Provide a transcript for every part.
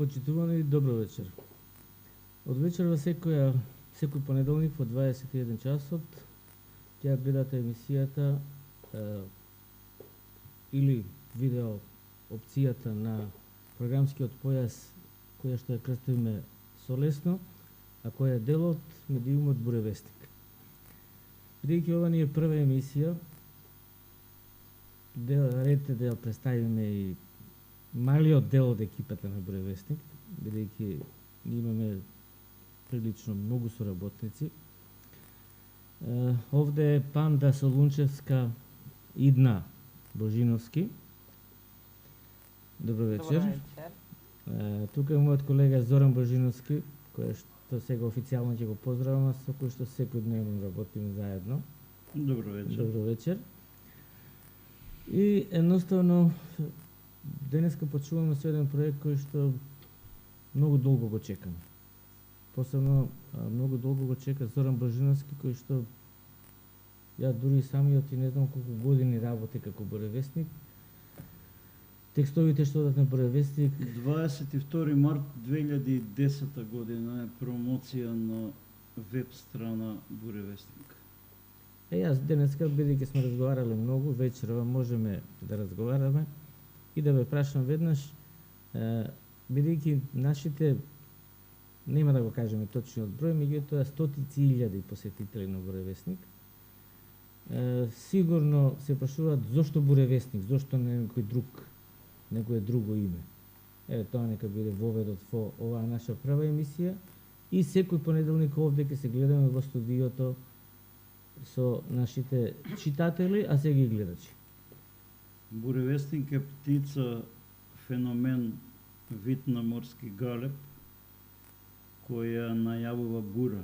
Почитувани, добро вечер. Од вечерва секој понеделник во 21 часот ќе гледате емисијата или видео опцијата на програмскиот појас која што ја крстиме Солесно, а која е дел од медиумот Буревестник. Бидејќи ова ни е прва емисија, ред е да ја представиме и малиот дел од екипата на Буревестник, бидејќи имаме прилично многу соработници. Овде е Панда Солунчевска, Идна Божиновски. Добро вечер. Тука е мојот колега Зоран Божиновски, кој што сега официјално ќе го поздравам, а со кој што секојдневно работиме заедно. Добро вечер. Добро вечер. И едноставно денеска почуваме со еден проект кој што многу долго го чекаме. Посебно многу долго го чека Зоран Божиновски, кој што ја дури самиот и не знам колку години работи како Буревестник. Текстовите што одат на Буревестник 22 март 2010 година е промоција на веб страна Буревестник. Јас денеска, бидејќи сме разговарале многу, вечерва можеме да разговараме и да ве прашам веднаш, бидејќи нашите, нема да го кажеме точниот број, меѓутоа стотици илјади посетители на Буревестник, сигурно се прашуваат зошто Буревестник, зошто не некој друго име. Еве тоа нека биде воведот во оваа наша прва емисија и секој понеделник овде ќе се гледаме во студиото со нашите читатели, а сега и гледачи. Буревестник е птица, феномен, вид на морски галеб, која најавува бура.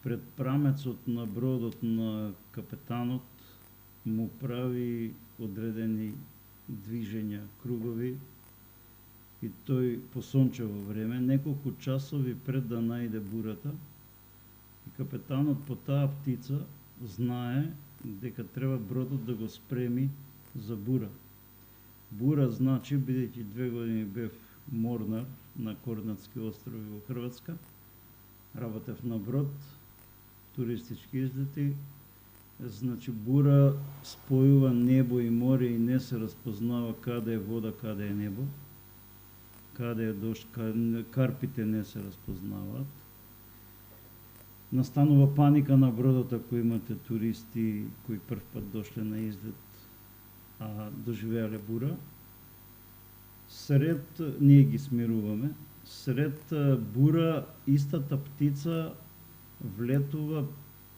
Пред прамецот на бродот на капетанот му прави одредени движења, кругови, и тој по сончево време, неколку часови пред да најде бурата, и капетанот по таа птица знае дека треба бродот да го спреми за бура. Бура значи, бидејќи 2 години бев морнар на Корнатски острови во Хрватска, работев на брод, туристички излети, значи бура спојува небо и море и не се распознава каде е вода, каде е небо, каде е дожд, карпите не се распознаваат. Настанува паника на бродот ако имате туристи кои прв пат дошле на излет, а доживеале бура. Сред, ние ги смируваме, сред бура истата птица влетува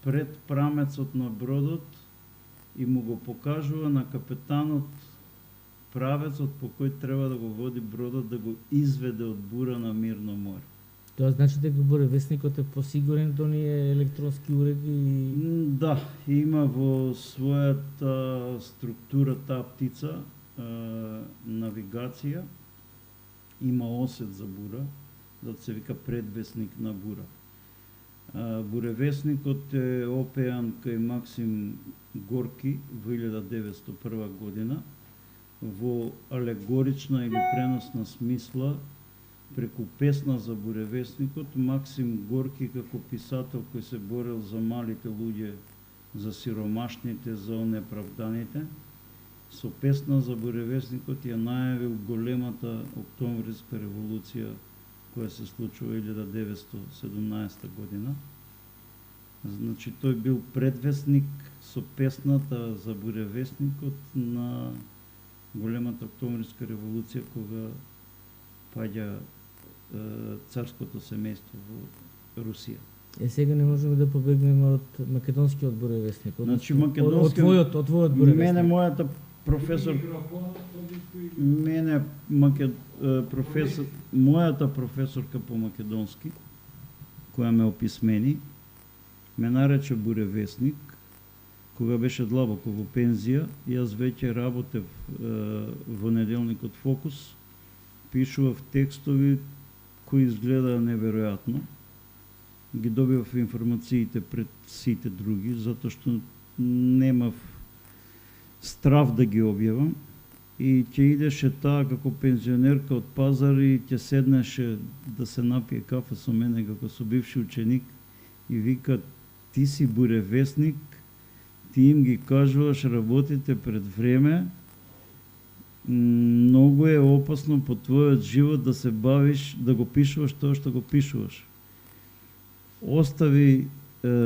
пред прамецот на бродот и му го покажува на капетанот правецот по кој треба да го води бродот да го изведе од бура на мирно море. Тоа значи дека Буревестникот е посигурен до оние електронски уреди? Да, има во својата структура таа птица навигација, има осет за бура, затоа се вика предвесник на бура. Буревестникот е опеан кај Максим Горки во 1901 година во алегорична или преносна смисла преку песна за Буревестникот. Максим Горки како писател кој се борел за малите луѓе, за сиромашните, за онеправданите, со песна за Буревестникот ја најавил големата октомвриска револуција која се случува 1917 година. Значи тој бил предвестник со песната за Буревестникот на големата октомвриска револуција кога паѓа царското семејство во Русија. Сега не можеме да побегнеме од македонскиот Буревестник. Значи македонскиот од твојот Буревестник. Мене мојата мојата професорка по македонски, која ме описмени, ме нарече Буревестник, кога беше длабоко во пензија. Јас веќе работев во неделникот Фокус, пишував текстови кои изгледаа неверојатно. Ги добивав информациите пред сите други, затоа што немав страв да ги објавам. и ќе идеше таа како пензионерка од пазар и ќе седнеше да се напие кафе со мене како со бивши ученик и вика: ти си буревестник, ти им ги кажуваш работите пред време, многу е опасно по твојот живот да се бавиш, да го пишуваш тоа што го пишуваш. Остави,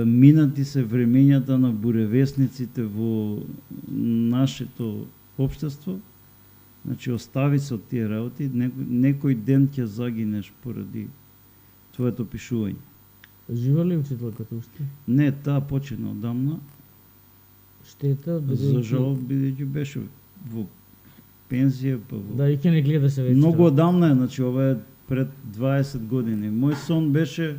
минати се времењата на буревестниците во нашето општество, значи остави се од тие работи, некој ден ќе загинеш поради твоето пишување. Жива ли учителката уште? Не, таа почина одамна. Штета, За жал, бидејќи беше во пензија, па во... Да, и ќе не гледаше веќе. Многу одамна е, значи ова е пред 20 години. Мој сон беше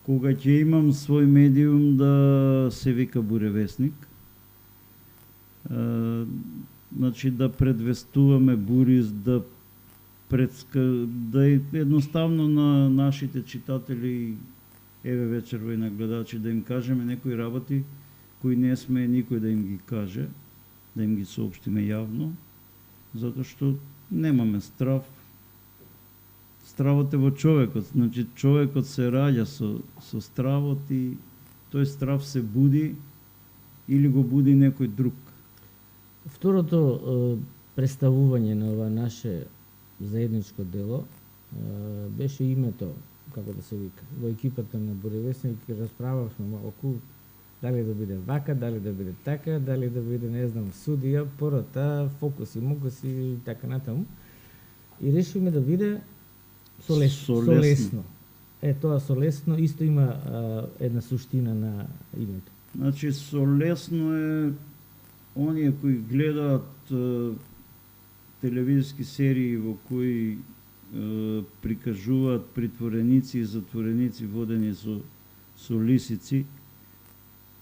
кога ќе имам свој медиум да се вика буревестник. Значи да предвестуваме бури, да едноставно на нашите читатели, еве вечерва и на гледачи, да им кажеме некои работи кои не сме никој да им ги каже, да им ги соопштиме јавно, затоа што немаме страв. Стравот е во човекот, значи човекот се раѓа со стравот и тој страв се буди или го буди некој друг. Второто представување на ова наше заедничко дело беше името, како да се вика. Во екипата на Буревестник расправавме малку дали да биде вака, дали да биде така, дали да биде, не знам, судија, порота, фокуси, мокуси и така натаму. И решивме да биде солесно. Тоа солесно исто има една суштина на името. Значи солесно е оние кои гледаат телевизиски серии во кои прикажуваат притвореници и затвореници водени со лисици,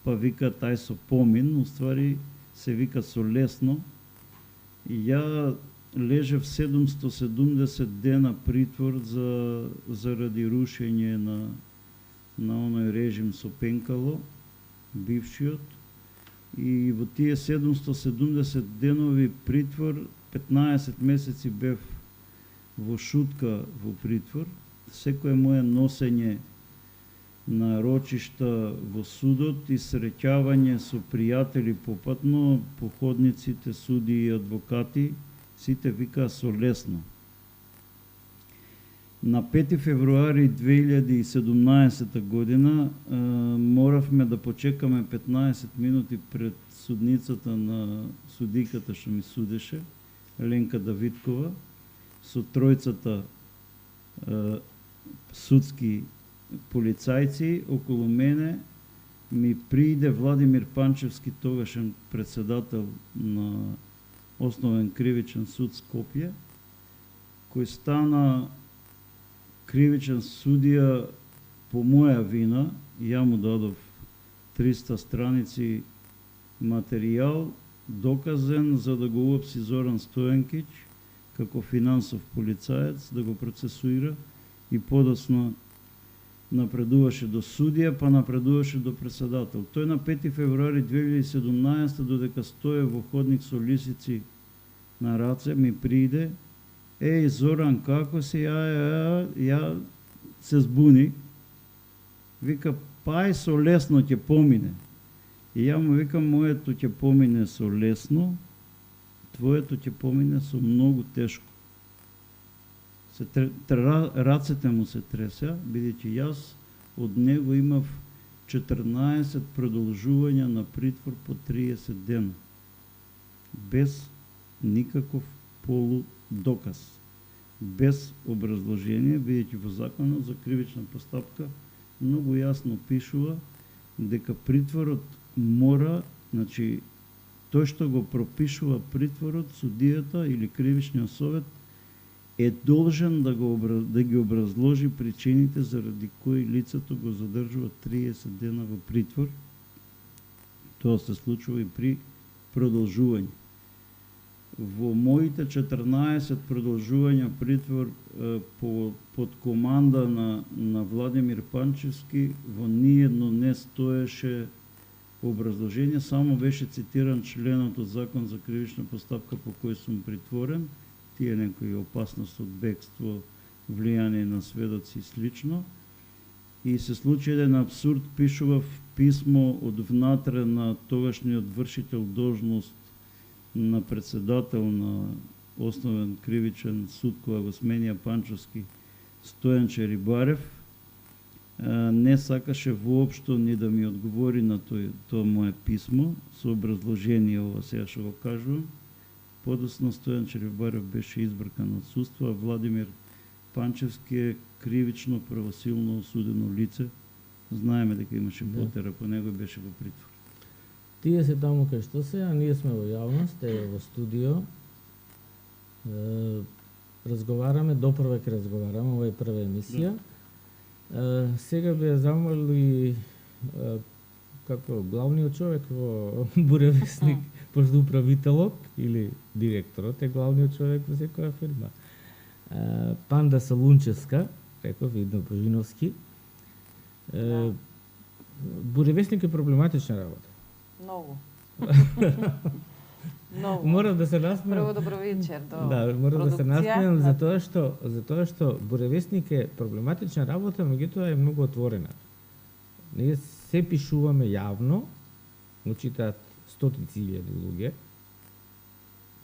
па викаат тај со помин, уствари се вика солесно. И ја лежев 770 дена притвор заради рушење на оној режим со Пенкало, бившиот. И во тие 770 денови притвор, 15 месеци бев во шутка во притвор. Секое моje носење на рочишта во судот и среќавање со пријатели попатно, походниците, суди и адвокати, сите викаа солесно. На 5 февруари 2017 година моравме да почекаме 15 минути пред судницата на судиката што ми судеше, Ленка Давидкова, со тројцата судски полицајци. Околу мене ми прииде Владимир Панчевски, тогашен председател на Основен кривичен суд Скопје, кој стана кривичен судија по моја вина. Ја му дадов 300 страници материјал, доказен, за да го уапси Зоран Стојанкиќ како финансов полицаец, да го процесуира и подоцна напредуваше до судија, па напредуваше до председател. Тој на 5 февруари 2017 додека стоја во ходник со лисици на раце, ми прииде: еј, Зоран, како си? Ја се збуни. Вика: пај со лесно ќе помине. И ја му викам: моето ќе помине со лесно, твоето ќе помине со многу тешко. Рацете му се тресеа, бидејќи јас од него имав 14 продолжувања на притвор по 30 дена, без никаков полудоказ, без образложение, бидејќи во законот за кривична постапка многу јасно пишува дека притворот мора, значи тој што го пропишува притворот, судијата или кривичниот совет е должен да ги образложи причините заради кои лицето го задржува 30 дена во притвор. Тоа се случува и при продолжување. Во моите 14 продолжувања притвор под команда на Владимир Панчевски, во ниедно не стоеше образложение само беше цитиран членот од Закон за кривична постапка по кој сум притворен, тие некои опасност од бегство, влијание на сведоци и слично. И се случи еден абсурд, пишував писмо од внатре на тогашниот вршител должност на председател на Основен кривичен суд кога го сменија Панчовски, Стојан Черибарев. Не сакаше воопшто ни да ми одговори на тоа мое писмо со образложение, ова сега што го кажувам. Подоцна Стојан Черибарев беше избркан од судство, а Владимир Панчевски е кривично правосилно осудено лице. Знаеме дека имаше потера по него и беше во притвор. Тие се таму кај што се, а ние сме во јавност, во студио. Разговараме, допрвек разговараме, ова е прва емисија. Сега би ја замолили како главниот човек во Буревестник, пошто управителот или директорот е главниот човек во секоја фирма. Панда Салунчевска, реков, видно Божиновски. Буревестник е проблематична работа. Многу. Многу. Мора да се насмеам. Прво добро вечер до Да, мора да се насмеам продукција. за тоа што Буревестник е проблематична работа, меѓутоа е многу отворена. Ние се пишуваме јавно, го читаат стотици илјади луѓе.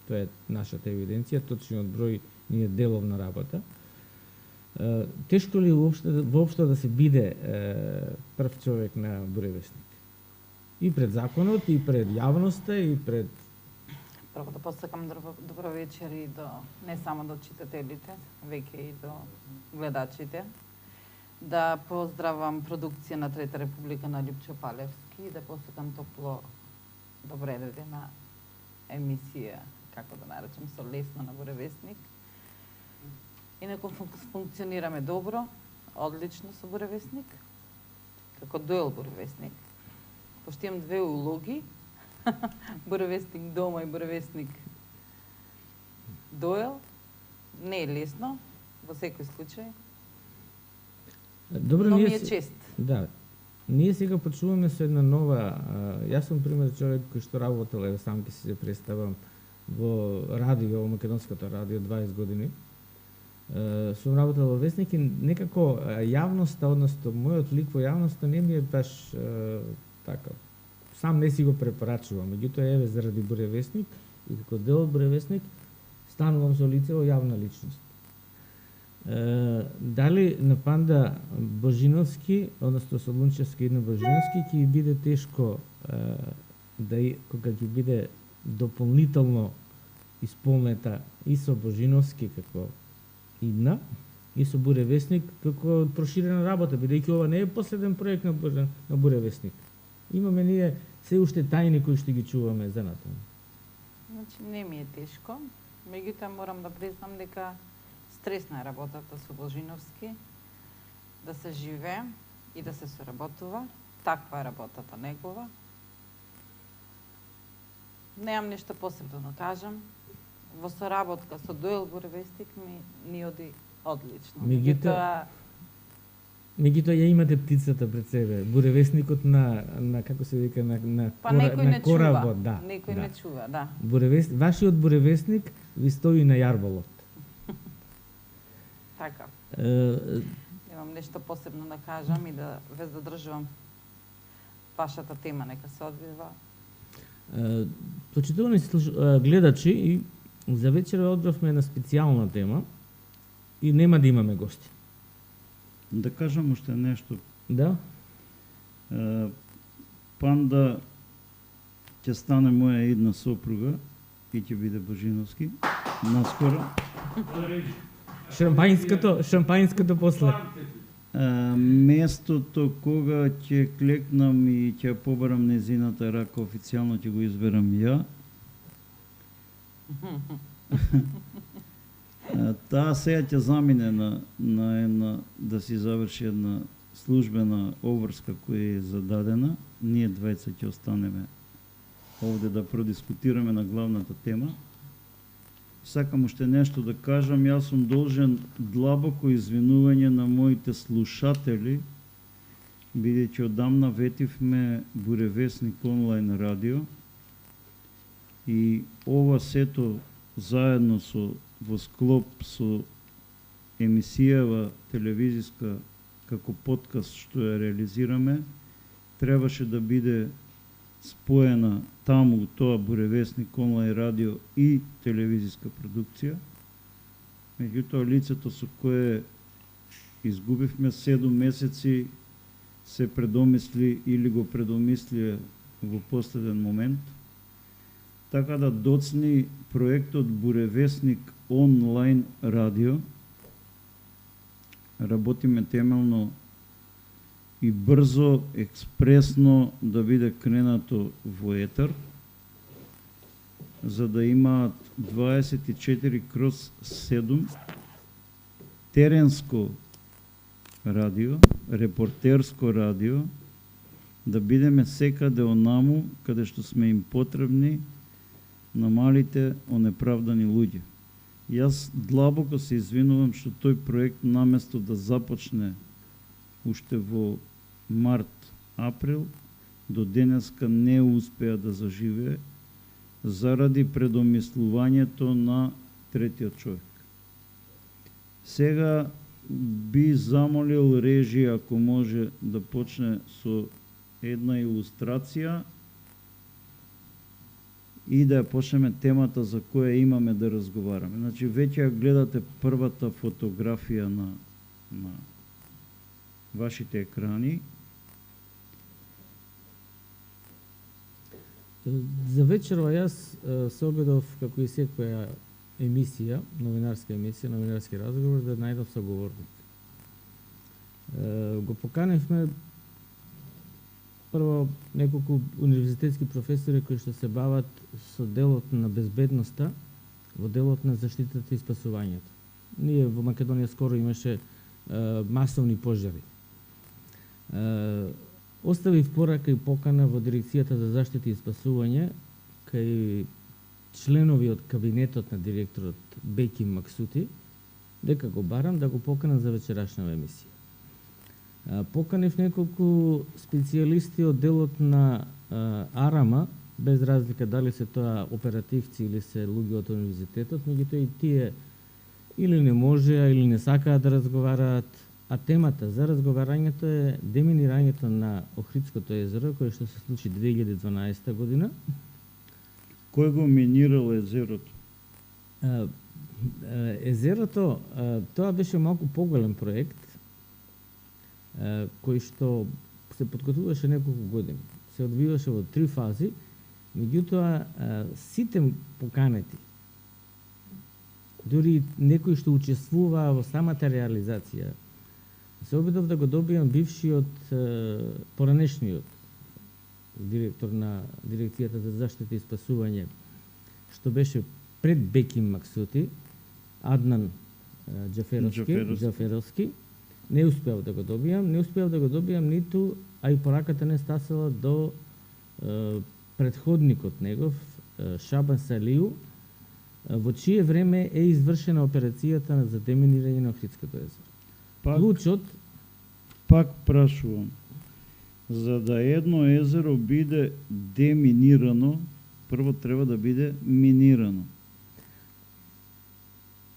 Тоа е нашата евиденција, точниот број ни е деловна работа. Тешко ли воопшто да се биде прв човек на Буревестник? И пред законот, и пред јавноста, и пред... Прво да посакам добро вечер и до не само до читателите, веќе и до гледачите. Да поздравам продукција на Трета република на Лјупчо Палевски и да посакам топло добре дојде на емисија, како да наречам, со лесно на Буревестник. Инаку функционираме добро, одлично со Буревестник, како дуел Буревестник. Пошто имам две улоги, Буревестник дома и Буревестник дуел, не е лесно, во секој случај, Добро, но ми ние е чест. Да. Ние сега почуваме со една нова... Јас сум пример човек кој што работел, еве сам ќе се представам, во радио, во македонското радио 20 години. Сум работел во Вестник и некако јавноста, односно мојот лик во јавноста не ми е баш така. Сам не си го препорачувам, меѓутоа еве заради Буревестник и како дел од Буревестник станувам со лице во јавна личност. Дали на Панда Божиновски, односно Солунчевски и на Божиновски ќе биде тешко кога ќе биде дополнително исполнета и со Божиновски како идна и со Буревестник како проширена работа, бидејќи ова не е последен проект на Буревестник. Имаме ние се уште тајни кои што ги чуваме за натаму. Значи не ми е тешко, меѓутоа морам да признам дека стресна е работата со Божиновски, да се живее и да се соработува. Таква е работата негова. Немам нешто посебно да кажам. Во соработка со дуел Буревестник ни оди одлично. Меѓутоа ја имате птицата пред себе, Буревестникот на како се вика на Па некој не коработ, чува. да. Некој не чува, да. Вашиот Буревестник ви стои на јарболот. Така. Имам нешто посебно да кажам и да ве задржувам вашата тема нека се одвива. Почитувани гледачи, и за вечера одбравме една специјална тема и нема да имаме гости. Да кажам уште нешто. Да? Панда ќе стане моја идна сопруга и ќе биде Божиновски наскоро. Шампањското после. Местото кога ќе клекнам и ќе побарам незината рака, официјално ќе го изберам ја. Таа сега ќе замине на една, да си заврши една службена обврска која е зададена. Ние двајца ќе останеме овде да продискутираме на главната тема. Сакам уште нешто да кажам, јас сум должен длабоко извинување на моите слушатели бидејќи одамна ветивме Буревестник онлайн радио и ова сето заедно во склоп со емисијава телевизиска како подкаст што ја реализираме, требаше да биде споена таму тоа Буревестник онлайн радио и телевизиска продукција. Меѓутоа лицето со кое изгубивме 7 месеци се предомисли или го предомисли во последен момент. Така да доцни проектот Буревестник онлайн радио. Работиме темелно и брзо, експресно да биде кренато во етер, за да имаат 24/7 теренско радио, репортерско радио, да бидеме секаде онаму каде што сме им потребни на малите онеправдани луѓе. Јас длабоко се извинувам што тој проект наместо да започне уште во март-април, до денеска не успеа да заживее заради предомислувањето на третиот човек. Сега би замолил режија ако може да почне со една илустрација и да ја почнеме темата за која имаме да разговараме. Значи, веќе ја гледате првата фотографија на вашите екрани. За вечерва јас се обидов, како и секоја емисија, новинарска емисија, новинарски разговор, да најдов соговорник. Го поканевме прво неколку универзитетски професори кои што се бават со делот на безбедноста, во делот на заштитата и спасувањето. Ние во Македонија скоро имаше масовни пожари. Оставив порака и покана во дирекцијата за заштита и спасување кај членови од кабинетот на директорот Беки Максути, дека го барам да го поканам за вечерашна емисија. Поканив неколку специјалисти од делот на Арама, без разлика дали се тоа оперативци или се луѓе од универзитетот, меѓутоа и тие или не можеа или не сакаат да разговараат, а темата за разговарањето е деминирањето на Охридското езеро, кое што се случи 2012 година. Кој го минирал езерото? Езерото, тоа беше малку поголем проект, кој што се подготвуваше неколку години. Се одвиваше во 3 фази, меѓутоа сите поканети, дури некои што учествуваа во самата реализација, се обидов да го добијам бившиот, поранешниот директор на дирекцијата за заштита и спасување, што беше пред Беки Максути, Аднан Џаферовски. Не успеав да го добијам ниту, а и пораката не стасала до предходникот негов, Шабан Салиу, во чие време е извршена операцијата за деминирање на Охридското езеро. Клучот, пак прашувам, за да едно езеро биде деминирано, прво треба да биде минирано.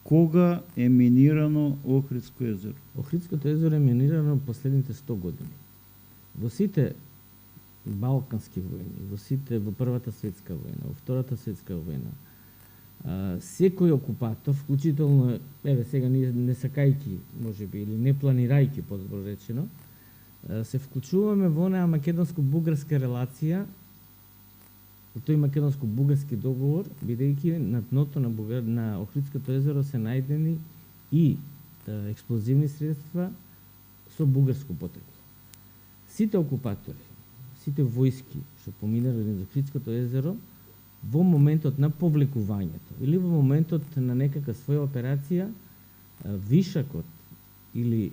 Кога е минирано Охридско езеро? Охридското езеро е минирано последните 100 години. Во сите балкански војни, во Првата светска војна, во Втората светска војна, секој окупатор, вклучително, сега не сакајки, можеби, или не планирајки, подобро речено, се вклучуваме во онаа македонско-бугарска релација, во тој македонско-бугарски договор, бидејќи на дното на Охридското езеро се најдени и експлозивни средства со бугарско потрекло. Сите окупатори, сите војски што поминале низ Охридското езеро, во моментот на повлекувањето или во моментот на некака своја операција, вишакот или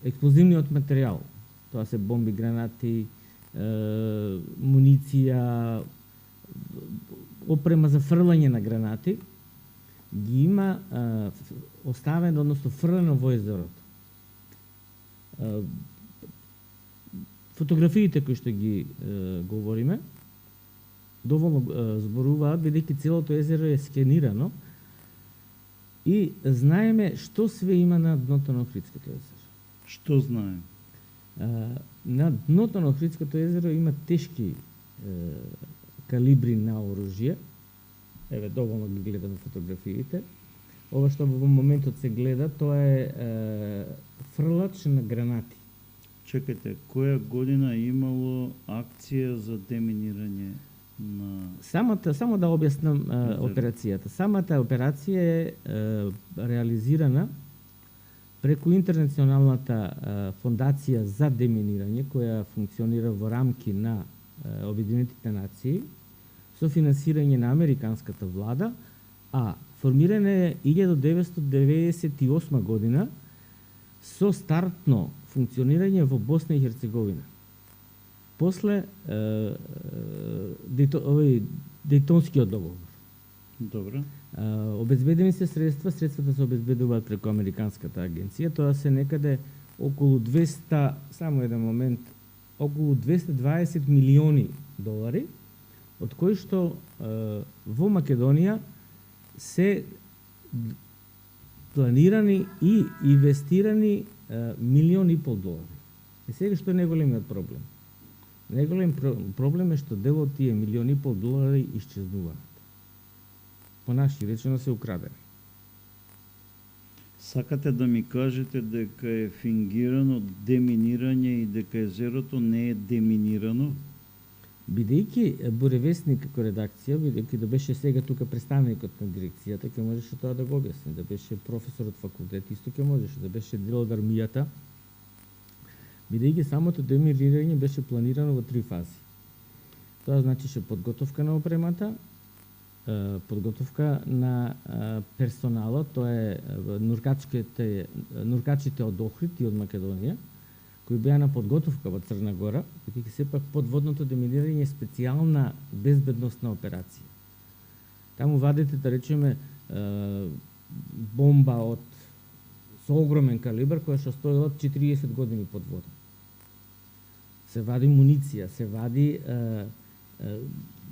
експлозивниот материјал, тоа се бомби, гранати, муниција, опрема за фрлање на гранати, ги има оставено, односно фрлено во езерото. Фотографиите кои што ги говориме доволно зборуваат, бидејќи целото езеро е скенирано и знаеме што све има на дното на Охридското езеро. Што знаем? На дното на Охридското езеро има тешки калибри на оружје. Еве, доволно ги гледаме фотографиите. Ова што во моментот се гледа, тоа е фрлач на гранати. Чекајте, која година имало акција за деминирање на... Само да објаснам операцијата. Самата операција е реализирана преку Интернационалната фондација за деминирање, која функционира во рамки на Обединетите нации, со финансирање на американската влада, а формирана е 1998 година со стартно функционирање во Босна и Херцеговина. После Дејтонскиот договор. Добро. Обезбедени се средствата се обезбедуваат преку Американската агенција, тоа се некаде околу 200, само еден момент, околу 220 милиони долари, од кои што во Македонија се планирани и инвестирани $1,5 милиони. И сега што е најголемиот проблем? Најголем проблем е што дел од тие $1,5 милиони исчезнуваат. По наши речено се украдени. Сакате да ми кажете дека е фингирано деминирање и дека езерото не е деминирано? Бидејќи Буревестник како редакција, бидејќи да беше сега тука представникот на дирекцијата, ќе можеше тоа да го објасни, да беше професор од факултет, исто ќе можеше, да беше дел од армијата, бидејќи самото деминирање беше планирано во 3 фази. Тоа значише подготовка на опремата, подготовка на персоналот, тоа е нуркачите од Охрид и од Македонија, кои беа на подготовка во Црна Гора, бидејќи сепак подводното деминирање е специјална безбедносна операција. Таму вадите, да речеме, бомба со огромен калибар, која што стоила 40 години под вода. Се вади муниција, се вади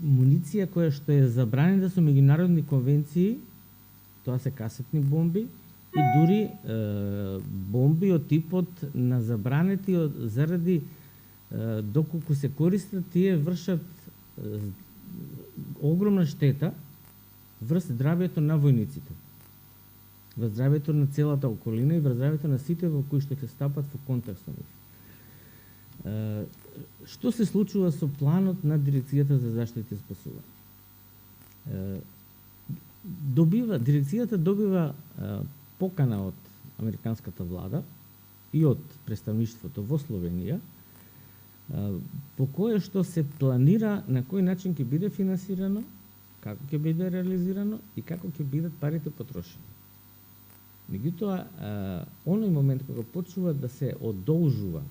муниција која што е забранена со меѓународни конвенции, тоа се касетни бомби, и дури бомби од типот на забранети заради доколку се користат, тие вршат огромна штета врз здравјето на војниците, врз здравјето на целата околина и врз здравјето на сите во кои што ќе стапат во контакт со нив. Што се случува со планот на Дирекцијата за заштита и спасување? Дирекцијата добива покана од американската влада и од представништвото во Словенија, по кое што се планира на кој начин ќе биде финансирано, како ќе биде реализирано и како ќе бидат парите потрошени. Меѓутоа, оној момент кога почнува да се одолжува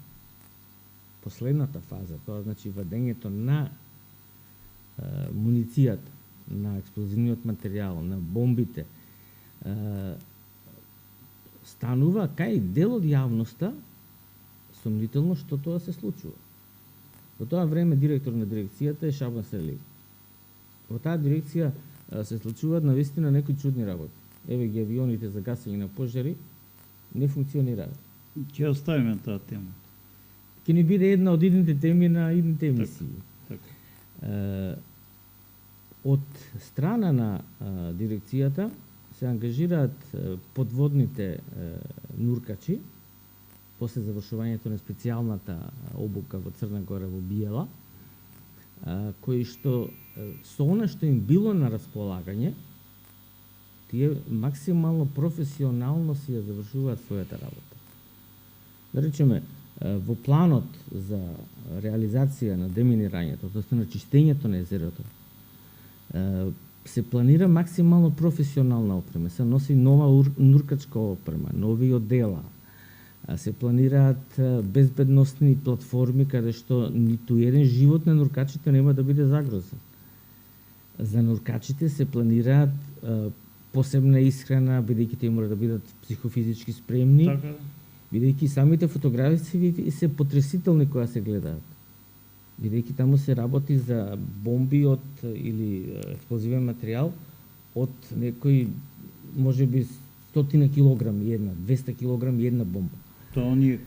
последната фаза, тоа значи вадењето на муницијата, на експлозивниот материјал, на бомбите, станува кај дел од јавноста сомнително што тоа се случува. Во тоа време директор на дирекцијата е Шабан Селиев. Во таа дирекција се случуваат навистина некои чудни работи. Еве ги авионите за гасење на пожари не функционираат. Ќе оставиме таа тема. Ќе ни биде една од идните теми на идните емисии. Така. Од страна на дирекцијата се ангажираат подводните нуркачи после завршувањето на специјалната обука во Црна Гора во Биела, кои што со она што им било на располагање, тие максимално професионално си ја завршуваат својата работа. Да речеме, во планот за реализација на деминирањето, односно на чистењето на езерото, се планира максимално професионална опрема, се носи нова нуркачка опрема, нови одела, се планираат безбедносни платформи каде што ниту еден живот на нуркачите нема да биде загрозен. За нуркачите се планираат посебна исхрана, бидејќи тие мора да бидат психофизички спремни. Така. Бидејќи самите фотографии се потресителни кога се гледаат. Бидејќи таму се работи за бомби или експлозивен материјал од некои можеби 100 килограми една, 200 килограми една бомба. Тоа оние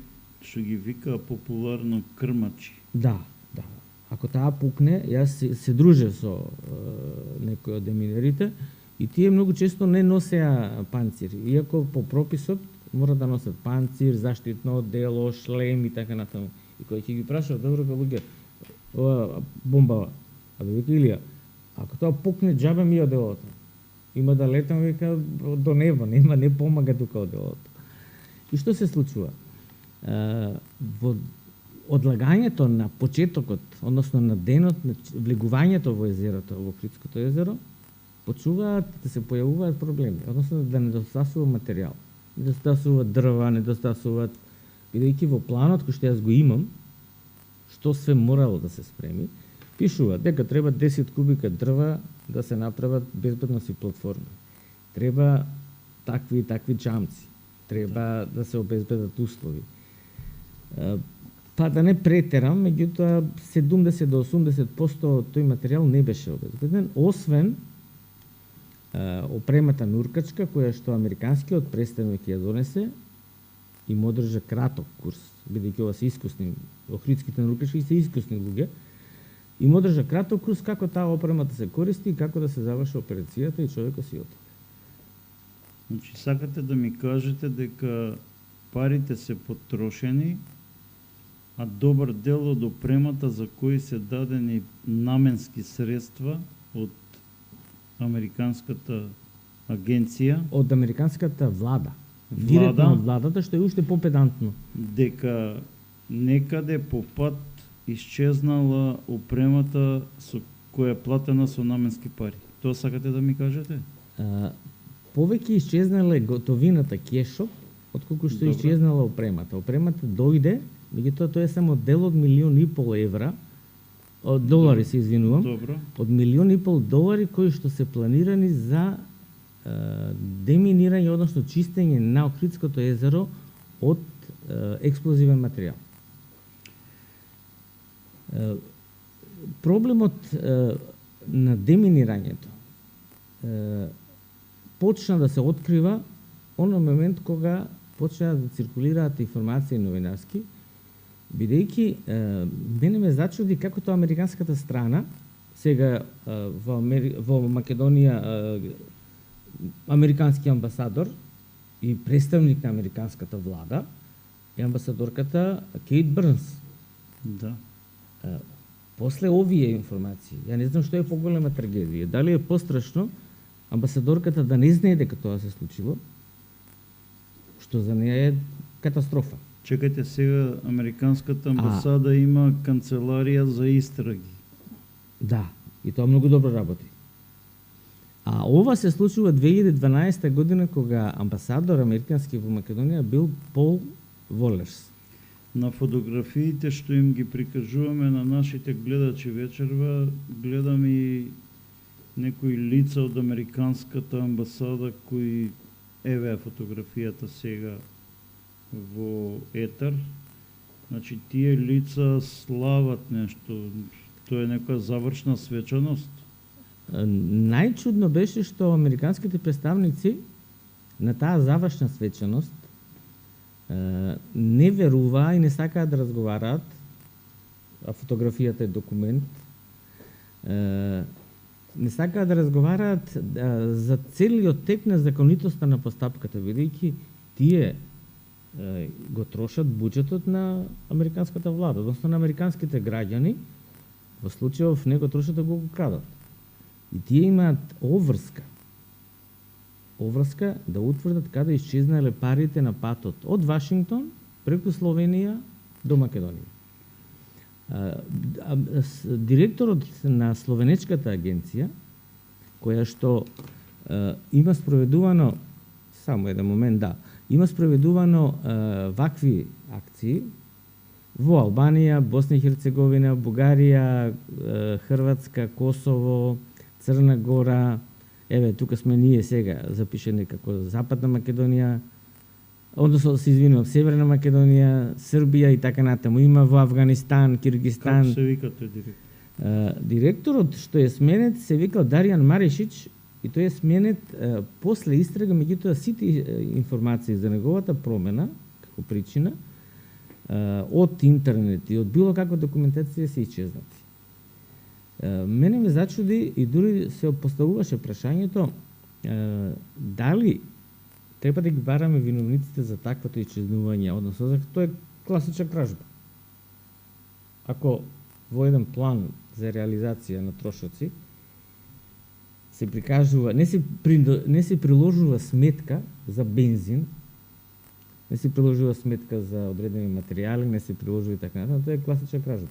што ги викаа популарно крмачи. Да. Ако таа пукне, јас се дружев со некои од деминерите и тие многу често не носеа панцир, иако по прописот мора да носат панцир, заштитно дело, шлем и така натаму. И кој ќе ги прашав, добро луѓе, ова бомба, вика Илија, ако тоа пукне, џабе ми од делото. Има да летам, вика, до небо, нема, не помага тука од делото. И што се случува? Во одлагањето на почетокот, односно на денот на влегувањето во езерото, во Охридското езеро, почнуваат да се појавуваат проблеми, односно да недостасува материјал. Недостасуваат дрва, недостасуваат, бидејќи во планот кој што јас го имам, што све морало да се спреми, пишува дека треба 10 кубика дрва да се направат безбедносни платформи. Треба такви и такви чамци. Треба да се обезбедат услови. Па да не претерам, меѓутоа 70 до 80% тој материјал не беше обезбеден, освен опремата нуркачка, која што американскиот представник ја донесе и му одржа краток курс, бидејќи ова се искусни, охридските нуркачки се искусни луѓе, и му одржа краток курс како таа опрема да се користи и како да се заврши операцијата и човекот си отиде. Значи, сакате да ми кажете дека парите се потрошени, а добар дел од опремата за кои се дадени наменски средства од американската агенција, Од американската влада. Директно од владата, што е уште попедантно. дека некаде по пат исчезнала опремата со која е платена со наменски пари. Тоа сакате да ми кажете? Повеќе исчезнале готовината кешот, отколку што Добро. исчезнала опремата. Опремата дојде, меѓутоа тоа е само дел од 1,5 милион евра, од долари се извинувам, Добро. од 1,5 милион долари кои што се планирани за деминирање, односно чистење на Охридското езеро од експлозивен материјал. Проблемот на деминирањето почна да се открива оној момент кога почна да циркулираат информации новинарски, бидејќи мене ме зачуди како тоа американската страна сега во Македонија американски амбасадор и представник на американската влада е амбасадорката Кейт Брнс. Да. После овие информации, ја не знам што е поголема трагедија. Дали е пострашно амбасадорката да не знае дека тоа се случило, што за неја е катастрофа. Чекајте сега, американската амбасада има канцеларија за истраги. Да, и тоа многу добро работи. А ова се случува 2012 година кога амбасадор американски во Македонија бил Пол Волерс. На фотографиите што им ги прикажуваме на нашите гледачи вечерва, гледам и некои лица од американската амбасада кои еве фотографијата сега во етер. Значи тие лица слават нешто, тоа е некоја завршна свечаност. Најчудно беше што американските представници на таа завршна свечаност не веруваа и не сакаат да разговараат, а фотографијата е документ, не сакаат да разговараат за целиот тек на законитоста на постапката, бидејќи тие го трошат буџетот на американската влада, односно на американските граѓани, во случајов не го трошат да го крадат. И тие имаат обврска да утврдат каде исчезнале парите на патот од Вашингтон преку Словенија до Македонија. Директорот на словенечката агенција, која што има спроведувано, само еден момент, има спроведувано вакви акции во Албанија, Босна и Херцеговина, Бугарија, Хрватска, Косово, Црна Гора, еве тука сме ние сега запишени како Западна Македонија, односно се извинувам, Северна Македонија, Србија и така натаму. Има во Авганистан, Киргистан. Како се вика тој директор? Директорот што е сменет се викал Даријан Маришич и тој е сменет после истрага, меѓутоа сите информации за неговата промена како причина од интернет и од било каква документација се исчезнати. Мене ме зачуди и дури се поставуваше прашањето дали треба да ги бараме виновниците за таквото исчезнување, односно за тоа е класична кражба. Ако во еден план за реализација на трошоци се прикажува, не се приложува сметка за бензин, не се приложува сметка за одредени материјали, не се приложува и така натаму, тоа е класична кражба.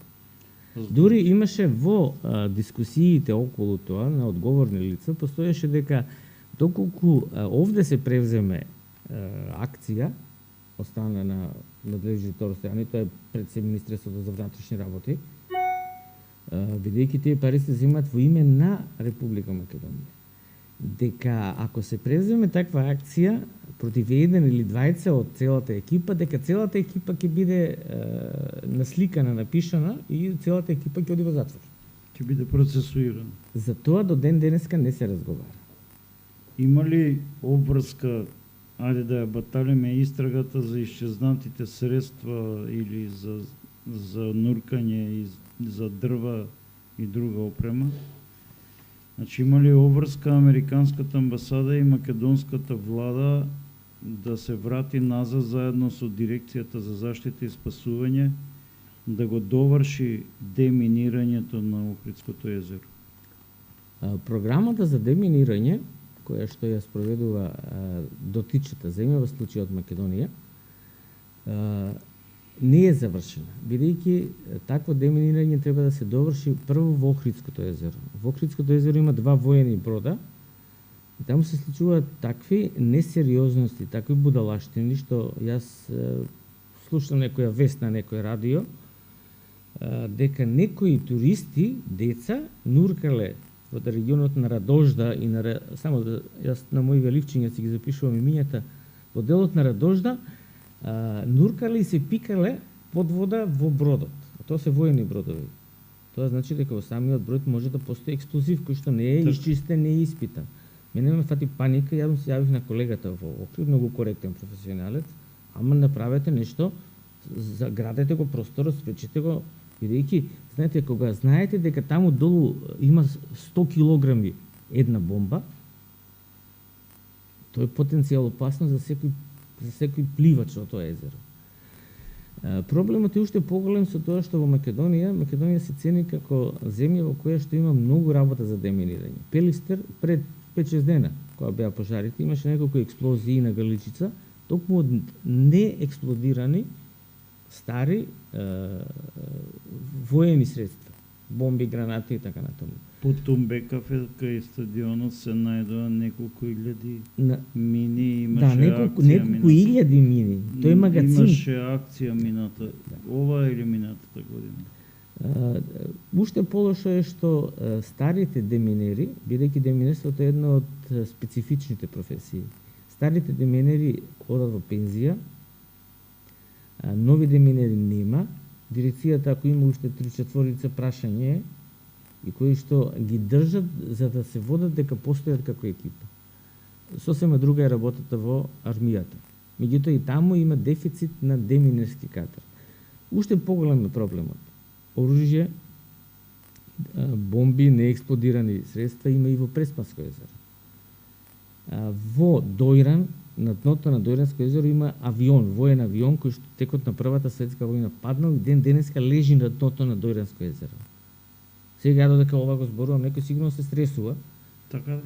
Дури имаше во дискусиите околу тоа на одговорни лица, постоеше дека доколку овде се превземе акција од страна на надлежните органи, тоа е пред се Министерството за внатрешни работи, бидејќи тие пари се земат во име на Република Македонија. Дека ако се превземе таква акција против еден или двајца од целата екипа, дека целата екипа ќе биде насликана, напишана и целата екипа ќе оди во затвор. Ќе биде процесуиран. За тоа до ден денеска не се разговара. Има ли обврска, ајде да ја баталиме истрагата за исчезнатите средства или за нуркање и за дрва и друга опрема? Значи, има ли обврска Американската амбасада и македонската влада да се врати назад заедно со Дирекцијата за заштита и спасување, да го доврши деминирањето на Охридското езеро? Програмата за деминирање, која што ја спроведува дотичната земја, во случајот Македонија, не е завршена, бидејќи такво деминирање треба да се доврши прво во Охридското езеро. Во Охридското езеро има 2 воени брода и таму се случуваат такви несериозности, такви будалаштини, што јас слушам некоја вест на некој радио, дека некои туристи, деца, нуркале во регионот на Радожда и само да јас на мои ливчиња си ги запишувам имињата, во делот на Радожда, нуркале и се пикале под вода во бродот. Тоа се воени бродови. Тоа значи дека во самиот брод може да постои експлозив кој што не е исчистен, не е испитан. Мене ме фати паника, јас се јавив на колегата во Охрид, многу коректен професионалец, ама направете нешто, заградете го просторот, спречете го, бидејќи знаете кога знаете дека таму долу има 100 килограми една бомба, тоа е потенцијал опасно за секој пливач во тоа езеро. Проблемот е уште поголем со тоа што во Македонија се цени како земја во која што има многу работа за деминирање. Пелистер пред 5-6 дена, кога беа пожарите, имаше неколку експлозии на Галичица, токму од неексплодирани стари воени средства, бомби, гранати и така натаму. По Тумбекав кај стадионот се најдоа неколку илјади мини, имаше неколку илјади мини. Тој е магазин. Имаше акција мината, ова или минатата година. Уште полошо е што старите деминери, бидејќи деминерството е една од специфичните професии, старите деминери одат во пензија, нови деминери нема, дирекцијата ако има уште 3-4 прашање и кои што ги држат за да се водат дека постојат како екипа. Сосема друга е работата во армијата. Меѓутоа и таму има дефицит на деминерски кадар. Уште поголем е проблемот. Оружје, бомби, неексплодирани средства има и во Преспанско езеро. Во Дојран, на дното на Дојранско езеро има авион, воен авион кој што текот на Првата светска војна паднал и ден денеска лежи на дното на Дојранско езеро. Сега додека ова го зборувам, некој сигурно се стресува. Така да.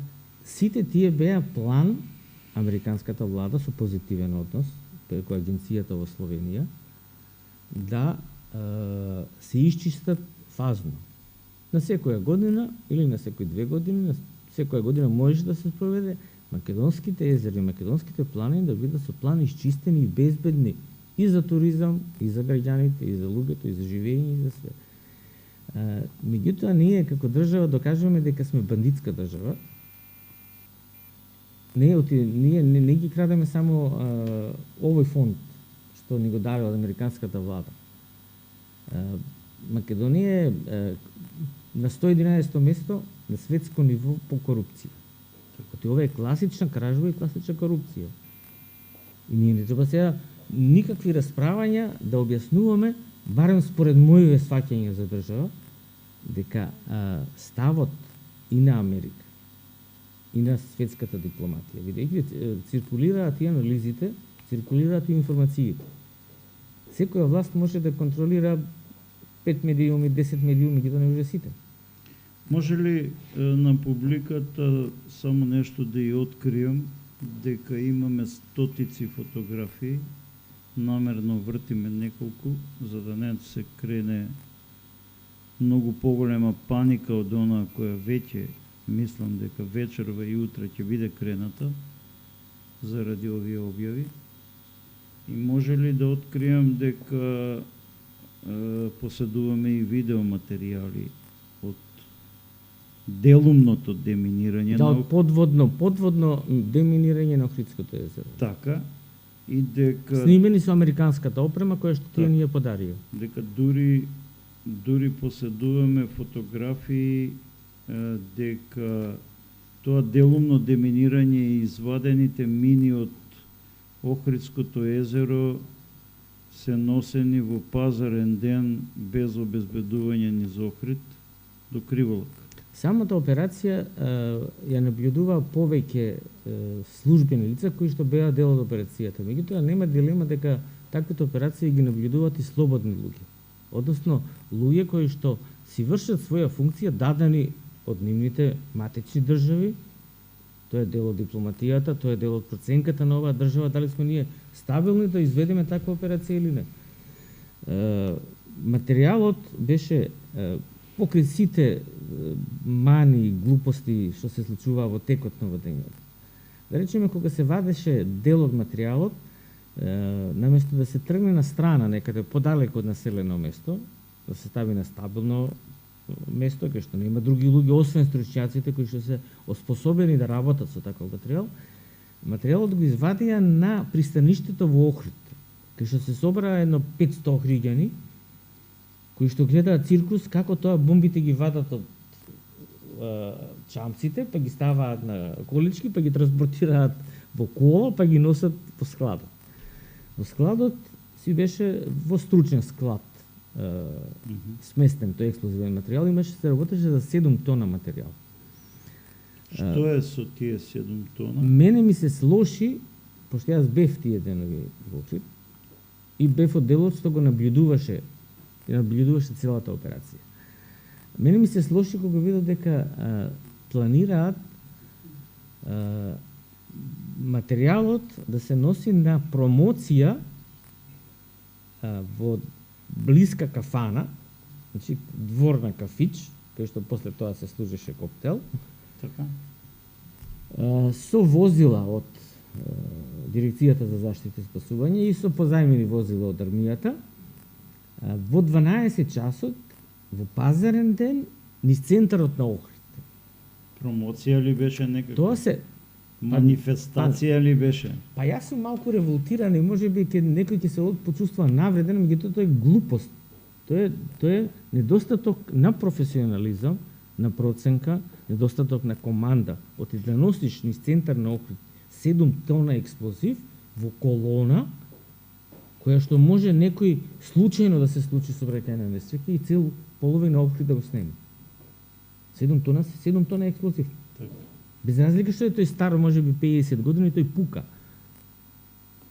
Сите тие беа план американската влада со позитивен однос преку агенцијата во Словенија да се исчистат фазно. На секоја година или на секои 2 години, на секоја година може да се спроведе македонските езери, македонските планини да бидат со план исчистени и безбедни и за туризам, и за граѓаните, и за луѓето, и за живење, и за све. Меѓутоа ние како држава докажуваме дека сме бандитска држава не ги крадеме само овој фонд што ни го даде од американската влада. Македонија е на 111 место на светско ниво по корупција. Ова е класична кражба и класична корупција. И ние не треба сега никакви расправања да објаснуваме, барем според моите сваќања за држава, дека ставот и на Америка, и на светската дипломатија, бидејќи циркулираат и анализите, циркулираат и информациите. Секоја власт може да контролира 5 медиуми, 10 медиуми, ги да не може сите. Може ли на публиката само нешто да ја открием, дека имаме стотици фотографии, намерно вртиме неколку, за да не се крене многу поголема паника од она која веќе, мислам дека вечерва и утре ќе биде крената заради овие објави. И може ли да открием дека поседуваме и видеоматеријали од делумното деминирање Да, на од подводно деминирање на Охридското езеро. така, и дека Снимени со американската опрема која што тие ни ја подарија. дека дури поседуваме фотографии дека тоа делумно деминирање и извадените мини од Охридското езеро се носени во пазарен ден без обезбедување низ Охрид до Криволак. Самата операција ја наблюдува повеќе службени лица кои што беа дел од операцијата. Меѓутоа нема дилема дека таквите операции ги наблюдуваат и слободни луѓе. Односно луѓе кои што си вршат своја функција дадени од нивните матични држави. Тоа е дел од дипломатијата, тоа е дел од проценката на оваа држава, дали сме ние стабилни да изведеме таква операција или не. Материјалот беше покрај сите мани и глупости што се случуваа во текот на водењето. Да речеме, кога се вадеше дел од материјалот, наместо да се тргне на страна некаде подалеку од населено место, да се стави на стабилно место кај што нема други луѓе освен стручњаците кои што се оспособени да работат со таков материјал, материјалот го извадија на пристаништето во Охрид, кај што се собраа едно 500 охриѓани кои што гледаат циркус како тоа бомбите ги вадат од чамците, па ги ставаат на колички, па ги транспортираат во кола, па ги носат во складот. Во складот си беше во стручен склад сместен тој експлозивен материјал, имаше се работеше за 7 тона материјал. Што е со тие 7 тона? Мене ми се слоши, пошто јас бев тие денови во Охрид, и бев од делот што го наблюдуваше целата операција. Мене ми се слоши кога видов дека планираат материјалот да се носи на промоција во блиска кафана, значи дворна кафич, кај што после тоа се служеше коктел, Така. со возила од Дирекцијата за заштита и спасување и со позајмени возила од армијата, во 12 часот, во пазарен ден, низ центарот на Охрид. Промоција ли беше некако? Тоа се Манифестација ли беше? Па јас сум малку револтиран и можеби некој ќе се почувствува навреден, меѓутоа тоа е глупост. Тоа е недостаток на професионализам, на проценка, недостаток на команда. Оти да носиш низ центар на Охрид 7 тона експлозив во колона, која што може некој случајно да се случи сообраќајна несреќа и цел половина Охрид да го снеме. 7 тона експлозив. Така. Без разлика што е тој стар, може би 50 години, тој пука.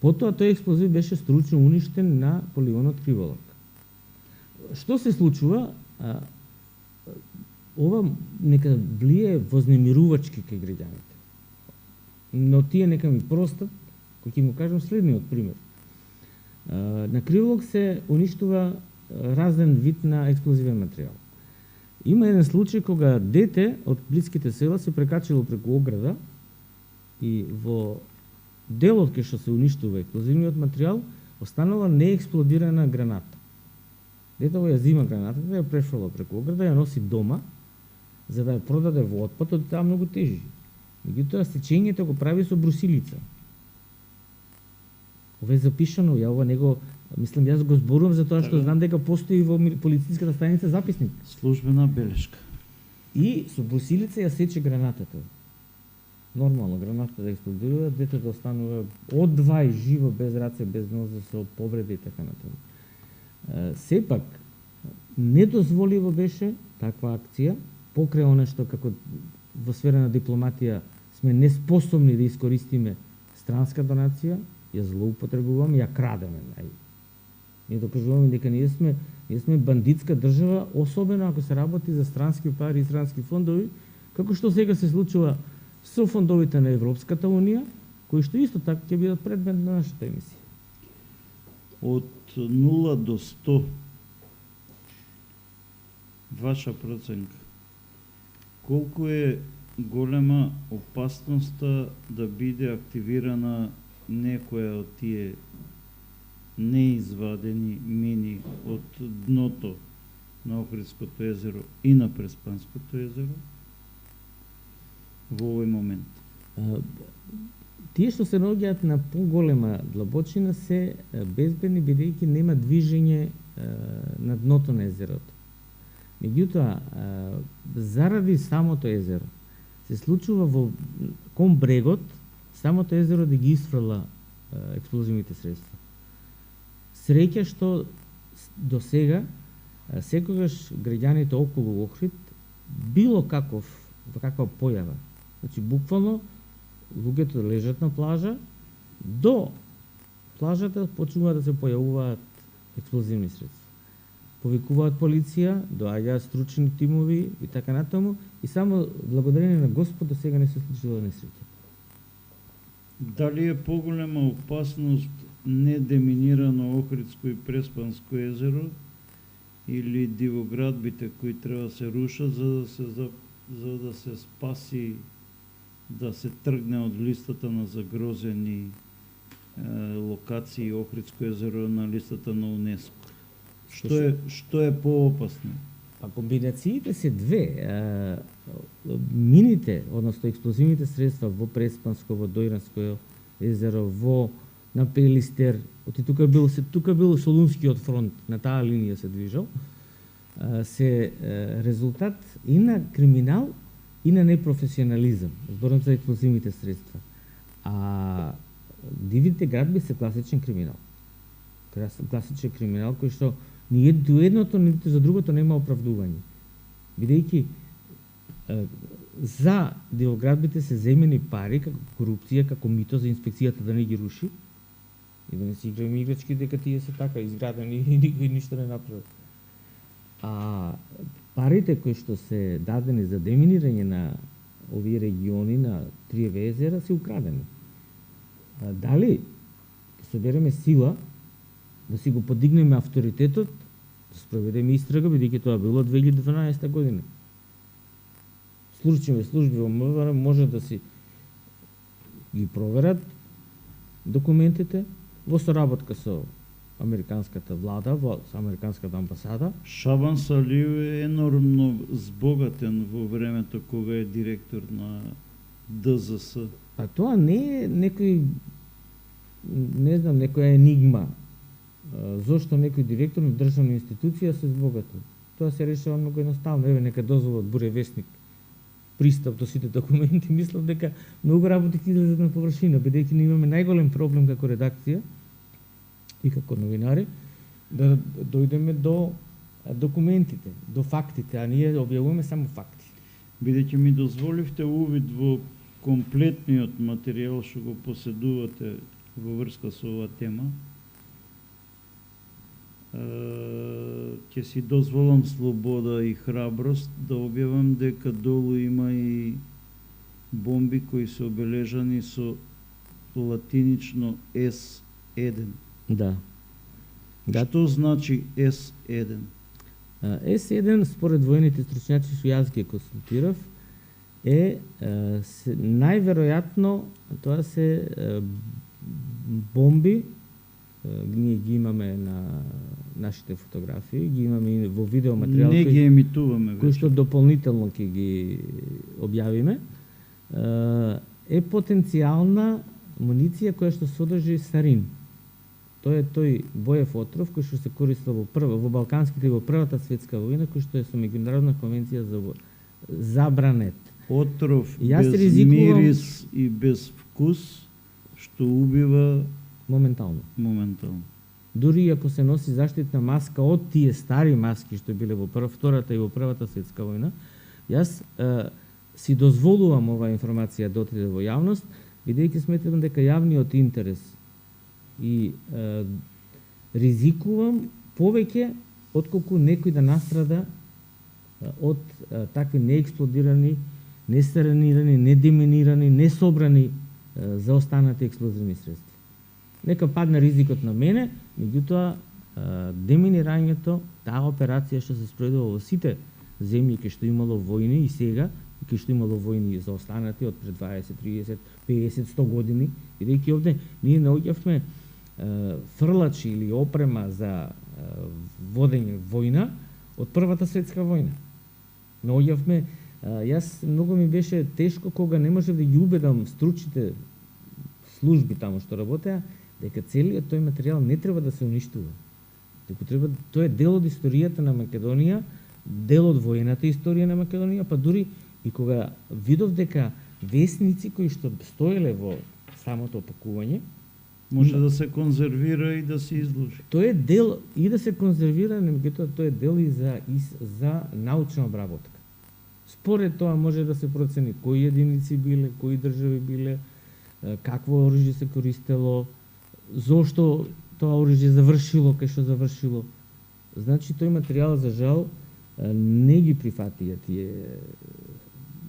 Потоа тој експлозив беше стручно уништен на полигонот Криволак. Што се случува? Ова нека влие вознемирувачки кај граѓаните. Но тие нека ми простат, кој ќе му кажам следниот пример. На Криволак се уништува разен вид на експлозивен материјал. Има еден случај кога дете од блиските села се прекачило преку ограда и во делот кај што се уништува експлозивниот материјал останала неексплодирана граната. Детето ја зима гранатата, ја префрла преку ограда, ја носи дома за да ја продаде во отпад, од таа многу тежи. Меѓутоа сечењето го прави со брусилица. Ова е запишано, ја ова него, мислам, јас го зборувам за тоа што знам дека постои во полициската станица записник. Службена белешка. И со брусилица ја сече гранатата. Нормално, гранатата да експлодира, детето останува од два и живо, без раце, без нозе, со повреди и така натаму. Сепак, недозволиво беше таква акција, покрај она што како во сфера на дипломатија сме неспособни да искористиме странска донација, ја злоупотребуваме, ја крадеме. Ние докажуваме дека ние сме бандитска држава, особено ако се работи за странски пари и странски фондови, како што сега се случува со фондовите на Европската Унија, кои што исто така ќе бидат предмет на нашата емисија. Од 0 до 100, ваша проценка, колку е голема опасноста да биде активирана некоја од тие неизвадени мини од дното на Охридското езеро и на Преспанското езеро во овој момент? Тие што се наоѓаат на поголема длабочина се безбедни, бидејќи нема движење на дното на езерото. Меѓутоа, заради самото езеро, се случува кон брегот, самото езеро да ги исфрла експлозивните средства. Среќа што до сега, секогаш граѓаните околу Охрид, било каква појава, значи буквално луѓето лежат на плажа, до плажата почнуваат да се појавуваат експлозивни средства. Повикуваат полиција, доаѓаат стручни тимови и така натаму, и само благодарение на Господ до сега не се случила несреќа. Дали е поголема опасност недеминирано Охридско и Преспанско езеро или дивоградбите кои треба да се рушат за да се спаси, да се тргне од листата на загрозени локации Охридско езеро на листата на УНЕСКО? Што е поопасно? Па комбинациите се две. Мините, односно експлозивните средства во Преспанско, во Дојранско езеро, на Пелистер, тука бил Солунскиот фронт, на таа линија се движал, се резултат и на криминал и на непрофесионализам. Зборам за експлозивните средства. А дивите градби се класичен криминал. Класичен криминал кој што ни до едното, нито за другото нема оправдување. Бидејќи за дивоградбите се земени пари како корупција, како мито за инспекцијата да не ги руши и да не си играме играчки дека тие се така изградени и никој ништо не направи. А парите кои што се дадени за деминирање на овие региони на Триеве езера се украдени. Дали да собереме сила да си го подигнеме авторитетот, да спроведеме истрага, бидејќи тоа било 2012 година. Службите во МВР може да си ги проверат документите во соработка со американската влада, со американската амбасада. Шабан Салиев е енормно збогатен во времето кога е директор на ДЗС. А тоа не е некој, не знам, некоја енигма. Зошто некој директор на државна институција се збогатил? Тоа се решава многу едноставно. Еве, нека дозволат Буре вестник пристап до сите документи. Мислам дека многу работи ќе излезат на површина, бидејќи ние имаме најголем проблем како редакција и како новинари да дојдеме до документите, до фактите, а ние објавуваме само факти. Бидејќи ми дозволивте увид во комплетниот материјал што го поседувате во врска со оваа тема, ќе си дозволам слобода и храброст да објавам дека долу има и бомби кои се обележани со латинично S1. Да. Што значи S1? S1, според воените стручњаци што јас ги консултирав, е најверојатно тоа се бомби. Ние ги имаме на нашите фотографии, ги имаме и во видеоматеријал. Не ги емитуваме кои што дополнително ќе ги објавиме. е потенцијална муниција која што содржи сарин. Тоа е тој боев отров кој што се користел во балканските и во првата светска војна, кој што е со меѓународна конвенција забранет. Отров Јас без ризикувам мирис и без вкус што убива моментално. Дури ако се носи заштитна маска од тие стари маски што биле во втората и во првата светска војна, јас си дозволувам оваа информација да отиде во јавност, бидејќи сметам дека јавниот интерес и ризикувам повеќе отколку некој да настрада од такви неексплодирани, нестеренирани, недеминирани, несобрани заостанати експлозивни средства. Нека падне ризикот на мене, меѓутоа деминирањето, таа операција што се спроведува во сите земји кај што имало војни и сега, кај што имало војни заостанати од пред 20, 30, 50, 100 години, бидејќи овде ние наоѓавме фрлачи или опрема за водење војна од Првата светска војна. Наоѓавме, јас многу ми беше тешко кога не можев да ги убедам стручните служби таму што работеа дека целиот тој материјал не треба да се уништува. Дека треба, тоа е дел од историјата на Македонија, дел од воената историја на Македонија, па дури и кога видов дека весници кои што стоеле во самото опакување може да се конзервира и да се изложи. Тоа е дел и да се конзервира, меѓутоа тоа е дел и за научна обработка. Според тоа може да се процени кои единици биле, кои држави биле, какво оружје се користело, зошто тоа оружје завршило кај што завршило. Значи тој материјал за жал не ги прифатија тие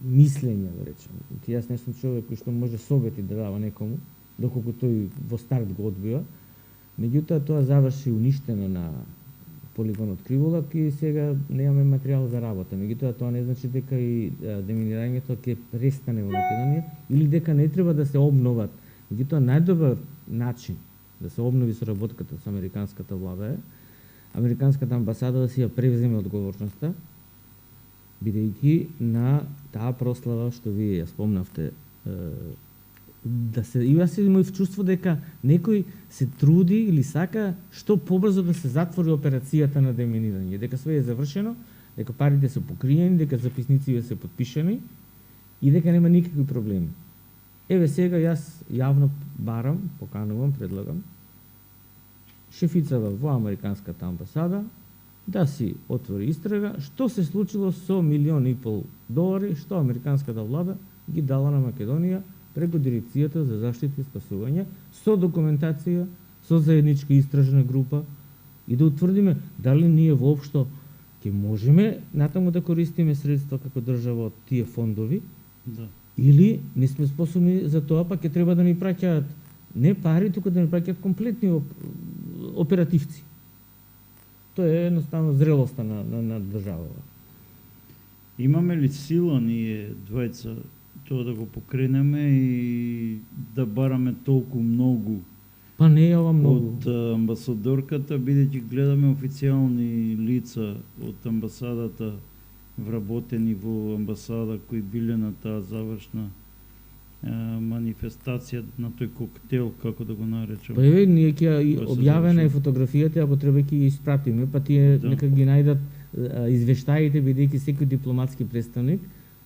мислења, да речеме. Јас не сум човек кој што може совети да дава некому, доколку тој во старт го одбива. Меѓутоа тоа заврши уништено на полигонот Криволак и сега немаме материјал за работа. Меѓутоа тоа не значи дека и деминирањето ќе престане во Македонија или дека не треба да се обноват. Меѓутоа најдобар начин да се обнови соработката со американската влада е американската амбасада да си ја превземе одговорноста, бидејќи на таа прослава што вие ја спомнавте, да се, и јас имам чувство дека некој се труди или сака што побрзо да се затвори операцијата на деминирање, дека све е завршено, дека парите се покриени, дека записниците се подпишани и дека нема никакви проблеми. Еве сега јас јавно барам, поканувам, предлагам шефицава во американската амбасада да си отвори истрага што се случило со $1,5 што американската влада ги дала на Македонија преку дирекцијата за заштита и спасување, со документација, со заедничка истражна група и да утврдиме дали ние воопшто ќе можеме натаму да користиме средства како држава од тие фондови, или не сме способни за тоа, па ќе треба да ни праќаат не пари, туку да ни праќаат комплетни оперативци. Тоа е едноставно зрелоста на државава. Имаме ли сила ние двајца тоа да го покренеме и да бараме толку многу? Па не е ова многу. Од амбасадорката, бидејќи гледаме официјални лица од амбасадата вработени во амбасада кои биле на таа завршна манифестација, на тој коктел, како да го наречам. Па еве, ние ќе објавена е фотографијата, ако треба ќе ги испратиме, па тие нека ги најдат извештаите, бидејќи секој дипломатски представник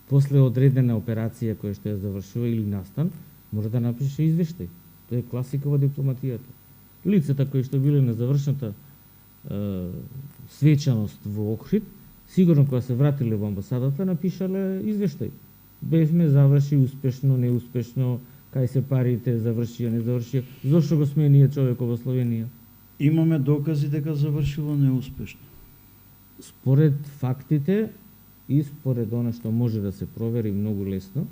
после одредена операција која што ја завршува или настан, може да напише извештај. Тоа е класика во дипломатијата. Лицата кои што биле на завршната свечаност во Охрид, сигурно кога се вратиле во амбасадата, напишале извештај. Бевме заврши успешно, неуспешно, кај се парите, завршија, не завршија, зошто го сменија човекот во Словенија? Имаме докази дека завршило неуспешно. Според фактите и според она што може да се провери многу лесно,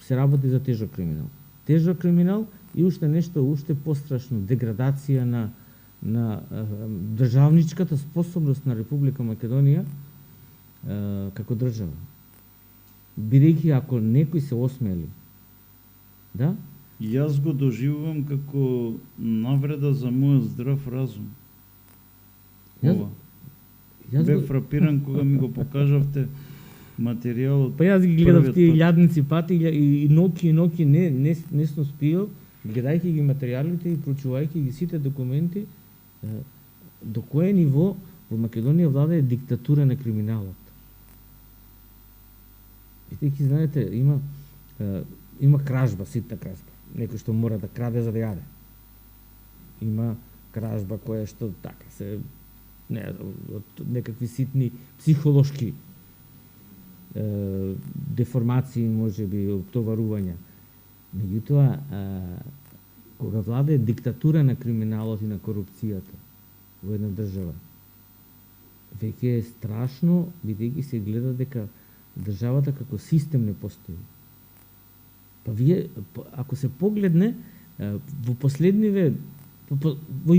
се работи за тежок криминал. Тежок криминал и уште нешто уште пострашно, деградација на државничката способност на Република Македонија како држава. Бидејќи ако некој се осмели, да? Јас го доживувам како навреда за мојот здрав разум. Ова. Бе фрапиран кога ми го покажавте Материјалот Па јас ги гледав првиот тие пат. јадници пати и ноки не сум спиел, гледајќи ги материјалите и прочувајќи ги сите документи, до кое ниво во Македонија владее диктатура на криминалот. Бидејќи знаете, има кражба, ситна кражба. Некој што мора да краде за да јаде. Има кражба која што така се не знам, од некакви ситни психолошки деформации, можеби оптоварувања. Меѓутоа, кога владее диктатура на криминалот и на корупцијата во една држава, веќе е страшно, бидејќи се гледа дека државата како систем не постои. Па вие, ако се погледне, во последниве, во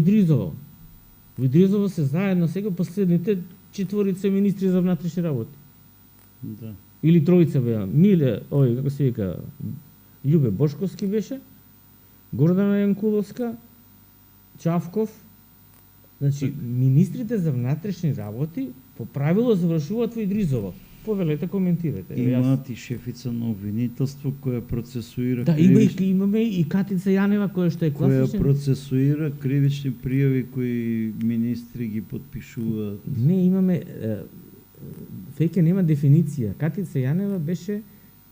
Идризово се заедно сега последните 4 министри за внатрешни работи. Да. Или тројца беа. Миле, како се вика, Љубе Бошковски беше, Гордана Јанкуловска, Чавков. Значи, министрите за внатрешни работи по правило завршуваат во Идризово. Повелете, коментирате. Имаат и шефица на обвинителство која процесуира Да, имаме и Катица Јанева која што е класичен. која процесуира кривични пријави кои министри ги подпишуваат. Не, имаме веќе нема дефиниција. Катица Јанева беше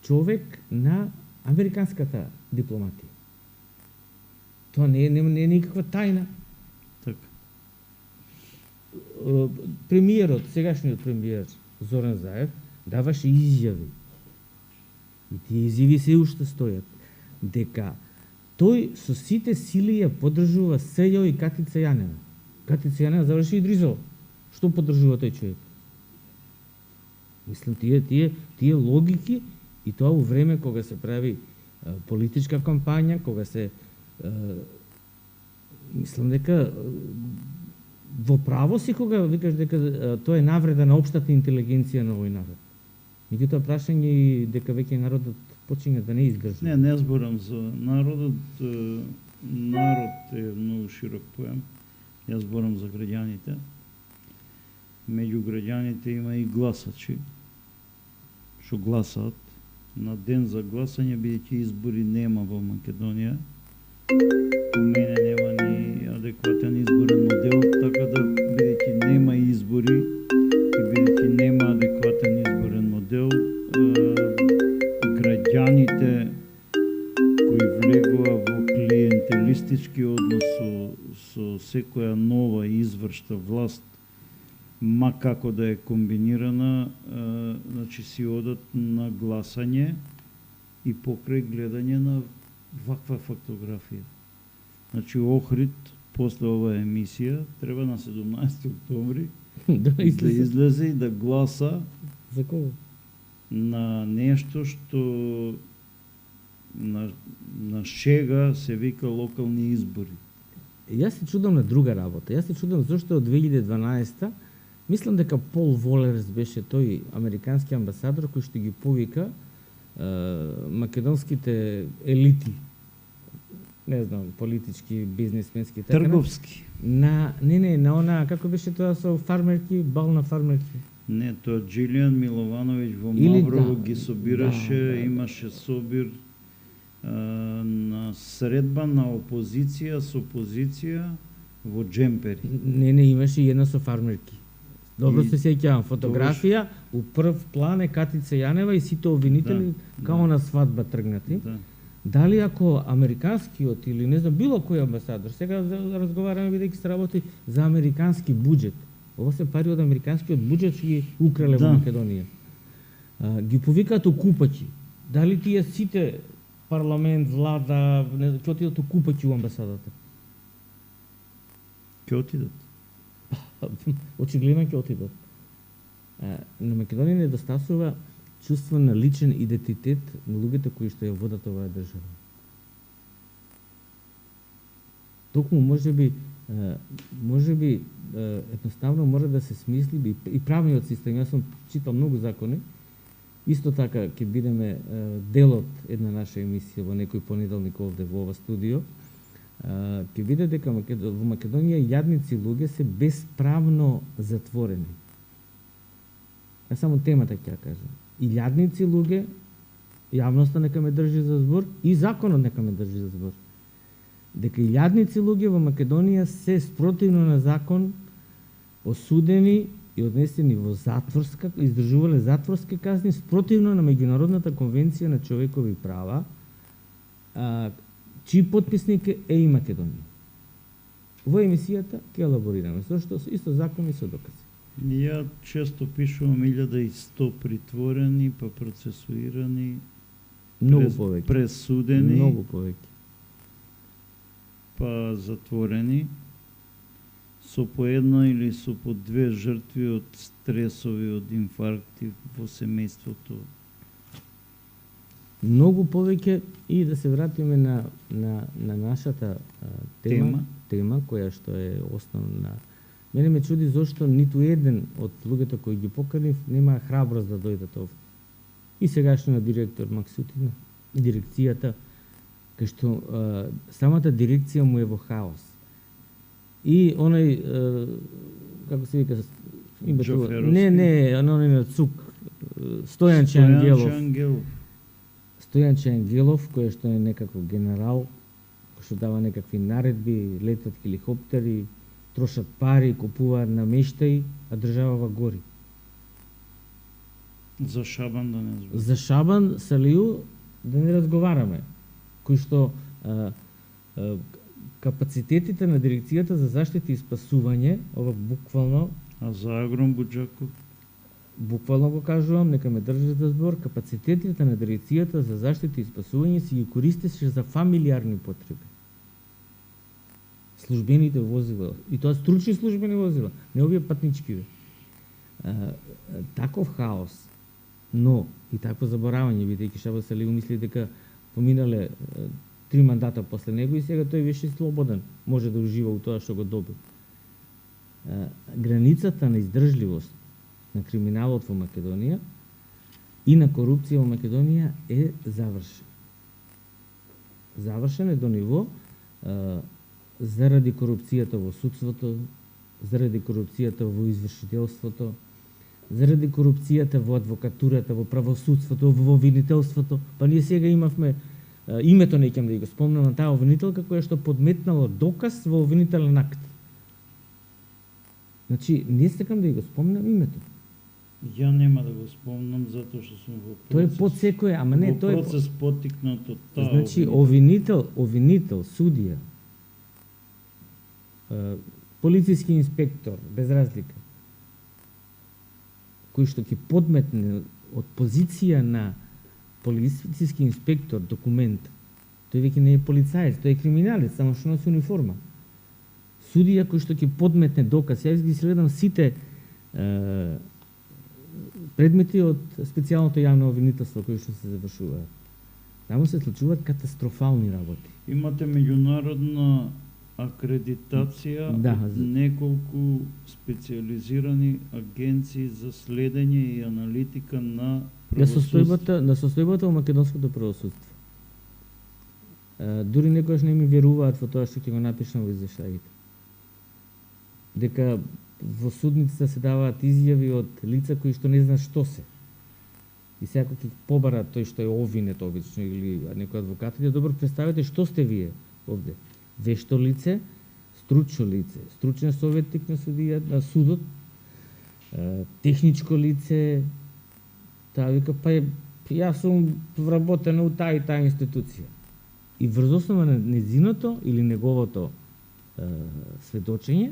човек на американската дипломатија. Тоа не е никаква тајна. Така. Премиерот, сегашниот премиер Зоран Заев даваше изјави. И тие изјави се уште стојат дека тој со сите сили ја поддржува СЈО и Катица Јанева. Катица Јанева заврши Идризово. Што поддржува тој човек? Мислам, тие логики, и тоа во време кога се прави политичка кампања, кога се мислам дека во право си кога викаш дека тоа е навреда на општата интелигенција на овој народ. Меѓутоа прашање и дека веќе народот почиња да не издржува. Не зборам за народот. Народ е многу широк поем. Јас зборам за граѓаните. Меѓу граѓаните има и гласачи што гласаат на ден за гласање, бидејќи избори нема во Македонија. По мене нема ни адекватен изборен модел, така да бидејќи нема избори и бидејќи нема адекватен изборен модел, граѓаните кои влегува во клиентелистички однос со секоја нова извршна власт, ма како да е комбинирана, значи си одат на гласање и покрај гледање на ваква фотографија. Значи Охрид, после оваа емисија, треба на 17 октомври да излезе и да гласа за кого? На нешто што на шега се вика локални избори. Јас се чудам на друга работа. Јас се чудам зашто од 2012 мислам дека Пол Волерс беше тој американски амбасадор кој што ги повика македонските елити, не знам, политички, бизнесменски, така трговски. На она, како беше тоа со фармерки, бал на фармерки. Не, тоа Джилијан Миловановиќ во Маврово ги собираше, имаше собир на средба на опозиција со опозиција во джемпери. Не, имаше и една со фармерки. Добро се сеќавам, фотографија, у прв план е Катица Јанева и сите обвинители као на свадба тргнати. Дали ако американскиот или не знам било кој амбасадор, сега разговараме бидејќи се работи за американски буџет. Ова се пари од американскиот буџет што ги украле во Македонија. Ги повикаат окупачи. Дали тие сите парламент, влада, ќе отидат окупачи у амбасадата? Ќе отидат. Очигледно ќе отидат. На Македонија недостасува чувство на личен идентитет на луѓето кои што ја водат оваа држава. Токму можеби едноставно мора да се смисли и правниот систем. Јас сум читал многу закони. Исто така ќе бидеме дел од една наша емисија во некој понеделник овде во ова студио. Ќе биде дека во Македонија јадници луѓе се bespravно затворени. Ја само темата ќе ја кажам. илјадници луѓе, јавноста нека ме држи за збор и законот нека ме држи за збор. Дека илјадници луѓе во Македонија се спротивно на закон осудени и однесени во затворска, издржувале затворски казни спротивно на меѓународната конвенција на човекови права, чиј потписник е и Македонија. Во емисијата ќе елаборираме, зашто исто закони со докази. Ја често пишувам 1100 притворени, па процесуирани, Многу повеќе. пресудени, Многу повеќе. па затворени, со по една или со по две жртви од стресови, од инфаркти во семејството. Многу повеќе и да се вратиме на нашата тема која што е основна. Мене ме чуди зошто ниту еден од луѓето кои ги поканив нема храброст да дојдат овде. И сегашниот директор Максутина, дирекцијата, кај што самата дирекција му е во хаос. И оној, како се вика, името, оној на ЦУК, Стојанче Ангелов. Стојанче Ангелов, кој што е некаков генерал, кој што дава некакви наредби, летат хеликоптери, трошат пари, купуваат намештаи, а државава гори. За Шабан да не зборам. За Шабан Салију да не разговараме, кој што капацитетите на дирекцијата за заштита и спасување, ова буквално, А за Агром Буџаков? Буквално го кажувам, нека ме држи за збор, капацитетите на дирекцијата за заштита и спасување си ги користеше за фамилиарни потреби. Службените возила, и тоа стручни службени возила, не овие патнички. Таков хаос, но и такво заборавање, бидејќи Шабан Салију мисли дека поминале 3 мандата после него и сега тој беше слободен, може да ужива у тоа што го добил. Границата на издржливост на криминалот во Македонија и на корупција во Македонија е завршен. Завршен е до ниво заради корупцијата во судството, заради корупцијата во извршителството, заради корупцијата во адвокатурата, во правосудството, во обвинителството. Па ние сега имавме името, не ќе да го спомнам, на таа обвинителка која што подметнала доказ во обвинителен акт. Значи, не сакам да го спомнам името. Ја нема да го спомнам затоа што сум во процес. Тој е под секој, ама не, тој е процес потикнат од таа. Значи, обвинител, судија, полициски инспектор, без разлика, кој што ќе подметне од позиција на полициски инспектор документ, тој веќе не е полицаец, тој е криминалец, само што носи униформа. Судија кој што ќе подметне доказ, јас ги следам сите предмети од специјалното јавно обвинителство кои што се завршуваат. Таму се случуваат катастрофални работи. Имате меѓународна акредитација од неколку специјализирани агенции за следење и аналитика на правосудство. На состојбата во македонското правосудство. Дури некојаш не ми веруваат во тоа што ќе го напишам во извештаите. Дека во судницата се даваат изјави од лица кои што не знаат што се. И сега ќе побара тој што е обвинет обично или некој адвокат, да добро представете што сте вие овде. Вешто лице, стручно лице, стручен советник на судијата, на судот, техничко лице, таа вика, па јас сум вработен у таа и таа институција. И врз основа на незиното или неговото сведочење,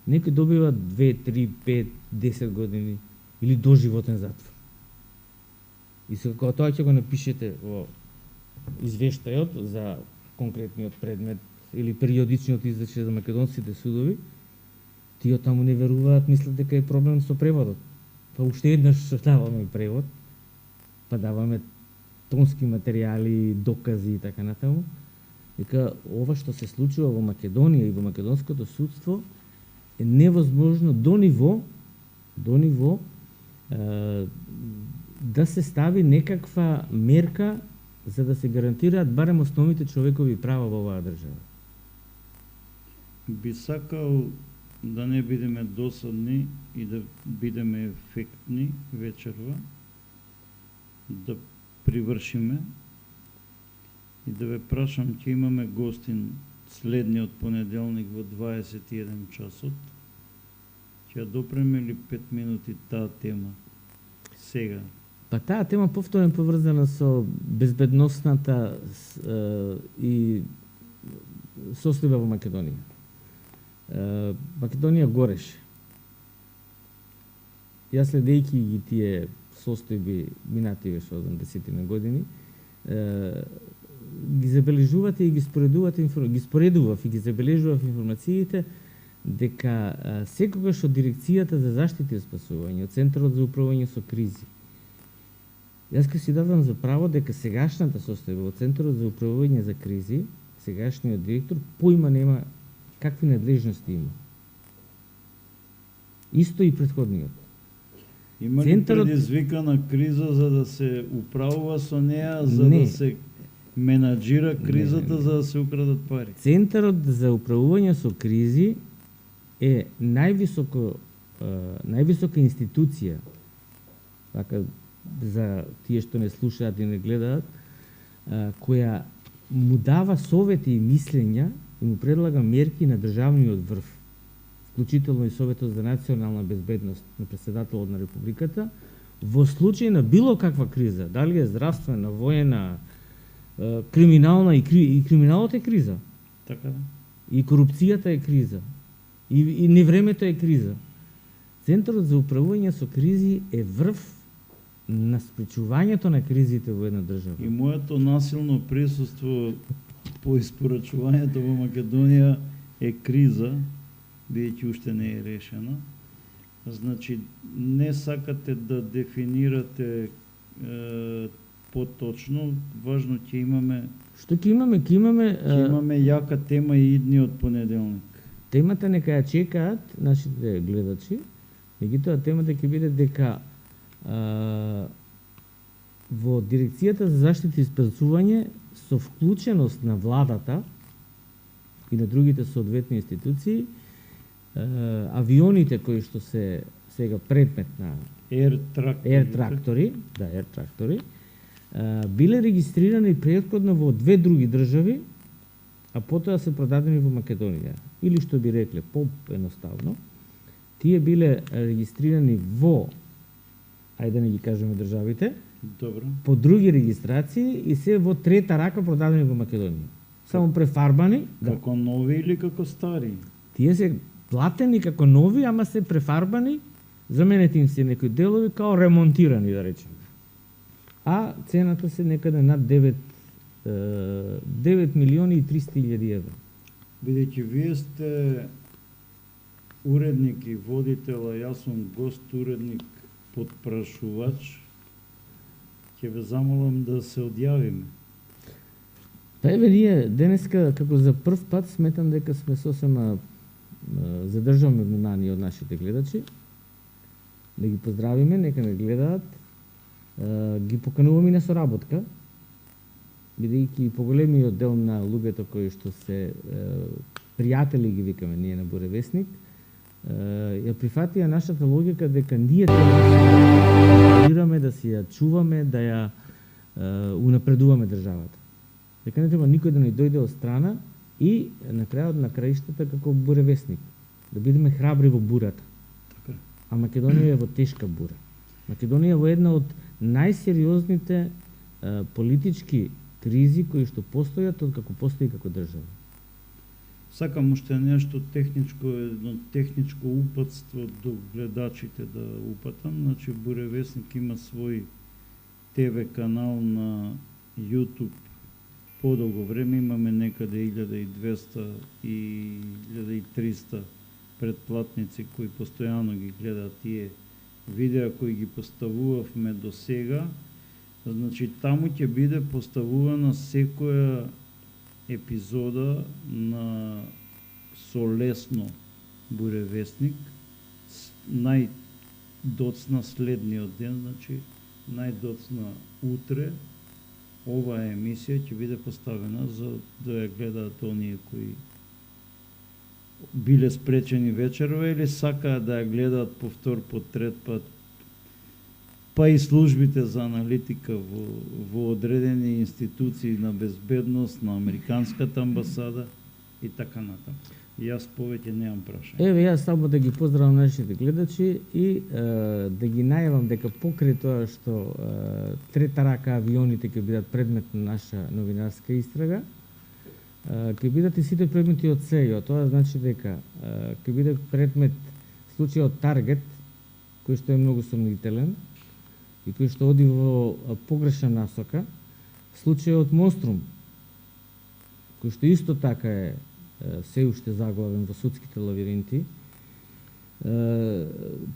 некој добива 2, 3, 5, 10 години или доживотен затвор. И сега кога тоа ќе го напишете во извештајот за конкретниот предмет или периодичниот извештај за македонските судови, тие таму не веруваат, мислат дека е проблем со преводот. Па уште еднаш даваме превод, па даваме тонски материјали, докази и така натаму. Дека ова што се случува во Македонија и во македонското судство е невозможно до ниво да се стави некаква мерка за да се гарантираат барем основните човекови права во оваа држава. Би сакал да не бидеме досадни и да бидеме ефектни вечерва. да привршиме и да ве прашам, ќе имаме гостин следниот понеделник во 21 часот. Ќе ја допреме ли 5 минути таа тема сега? Па таа тема повторно е поврзана со безбедносната и состојба во Македонија. Македонија гореше. Јас следејќи ги тие состојби минативе со 80 години, ги забележувате и ги споредувате ги споредував и ги забележував информациите дека секогаш од дирекцијата за заштита и спасување, од Центарот за управување со кризи, јас ке си дадам за право дека сегашната состојба во Центарот за управување за кризи, сегашниот директор поима нема какви надлежности има. Исто и претходниот. Има ли предизвикана криза за да се управува со неа, за да се менаџира кризата, за да се украдат пари? Центарот за управување со кризи е највисока институција, така за тие што не слушаат и не гледаат, која му дава совети и мислења и му предлага мерки на државниот врв, вклучително и Советот за национална безбедност на претседателот на Републиката, во случај на било каква криза, дали е здравствена, воена, криминална, и криминалот е криза. Така да. И корупцијата е криза. И невремето е криза. Центарот за управување со кризи е врв на спречувањето на кризите во една држава. И моето насилно присуство по испорачувањето во Македонија е криза, бидејќи уште не е решена. Значи, не сакате да дефинирате поточно, важно ќе имаме... Што ќе имаме? Ќе имаме јака тема и идниот понеделник. Темата нека ја чекаат нашите гледачи, меѓутоа темата ќе биде дека во Дирекцијата за заштита и спасување со вклученост на владата и на другите соодветни институции, авионите кои што се сега предмет на Ер трактори, биле регистрирани претходно во две други држави, а потоа се продадени во Македонија. Или што би рекле по-едноставно, тие биле регистрирани во, ајде да не ги кажеме државите, добро, по други регистрации и се во трета рака продадени во Македонија. Само префарбани. Како нови или како стари? Тие се платени како нови, ама се префарбани, заменети им се некои делови као ремонтирани, да речеме. А цената се некаде над 9 милиони и 300 илјади евра. Бидејќи вие сте уредник и водител, а јас сум гост уредник, подпрашувач, ќе ве замолам да се одјавиме. Па еве ние денеска како за прв пат сметам дека сме сосема задржавме внимание од нашите гледачи. Да ги поздравиме, нека не гледаат. Ги покануваме на соработка, бидејќи поголемиот дел на луѓето кои што се пријатели ги викаме ние на Буревестник, ја прифатија нашата логика дека ние треба да си ја чуваме, да ја унапредуваме државата. Дека не треба никој да ни дојде од страна и на крајот на краиштата како Буревестник, да бидеме храбри во бурата. Така. А Македонија е во тешка бура. Македонија е во една од најсериозните политички кризи кои што постојат од како постои како држава. Сакам уште нешто техничко, едно техничко упатство до гледачите да упатам. Значи, Буревестник има свој ТВ канал на YouTube подолго време. Имаме некаде 1200 и 1300 претплатници кои постојано ги гледаат тие видеа кои ги поставувавме до сега. Значи, таму ќе биде поставувана секоја епизода на Солесно Буревестник, најдоцна следниот ден, значи најдоцна утре, оваа емисија ќе биде поставена за да ја гледаат оние кои биле спречени вечерва или сакаат да ја гледаат повтор, по трет пат, па и службите за аналитика во одредени институции на безбедност, на Американската амбасада и така натаму. Јас повеќе немам прашање. Еве, јас само да ги поздравам нашите гледачи и да ги најавам дека покрај тоа што трета рака авионите ќе бидат предмет на наша новинарска истрага, ќе бидат и сите предмети од СЕО. Тоа значи дека ќе биде предмет случајот Таргет, кој што е многу сомнителен и кој што оди во погрешна насока, случајот Монструм, кој што исто така е се уште заглавен во судските лавиринти,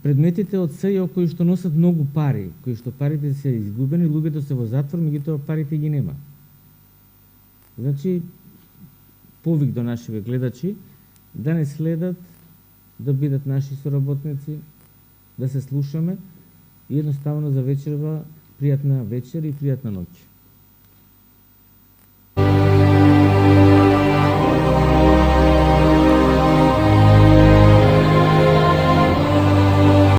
предметите од СЕО кои што носат многу пари, кои што парите се изгубени, луѓето се во затвор, меѓутоа парите ги нема. Значи, повик до нашите гледачи да не следат, да бидат наши соработници, да се слушаме и едноставно за вечерва пријатна вечер и пријатна ноќ.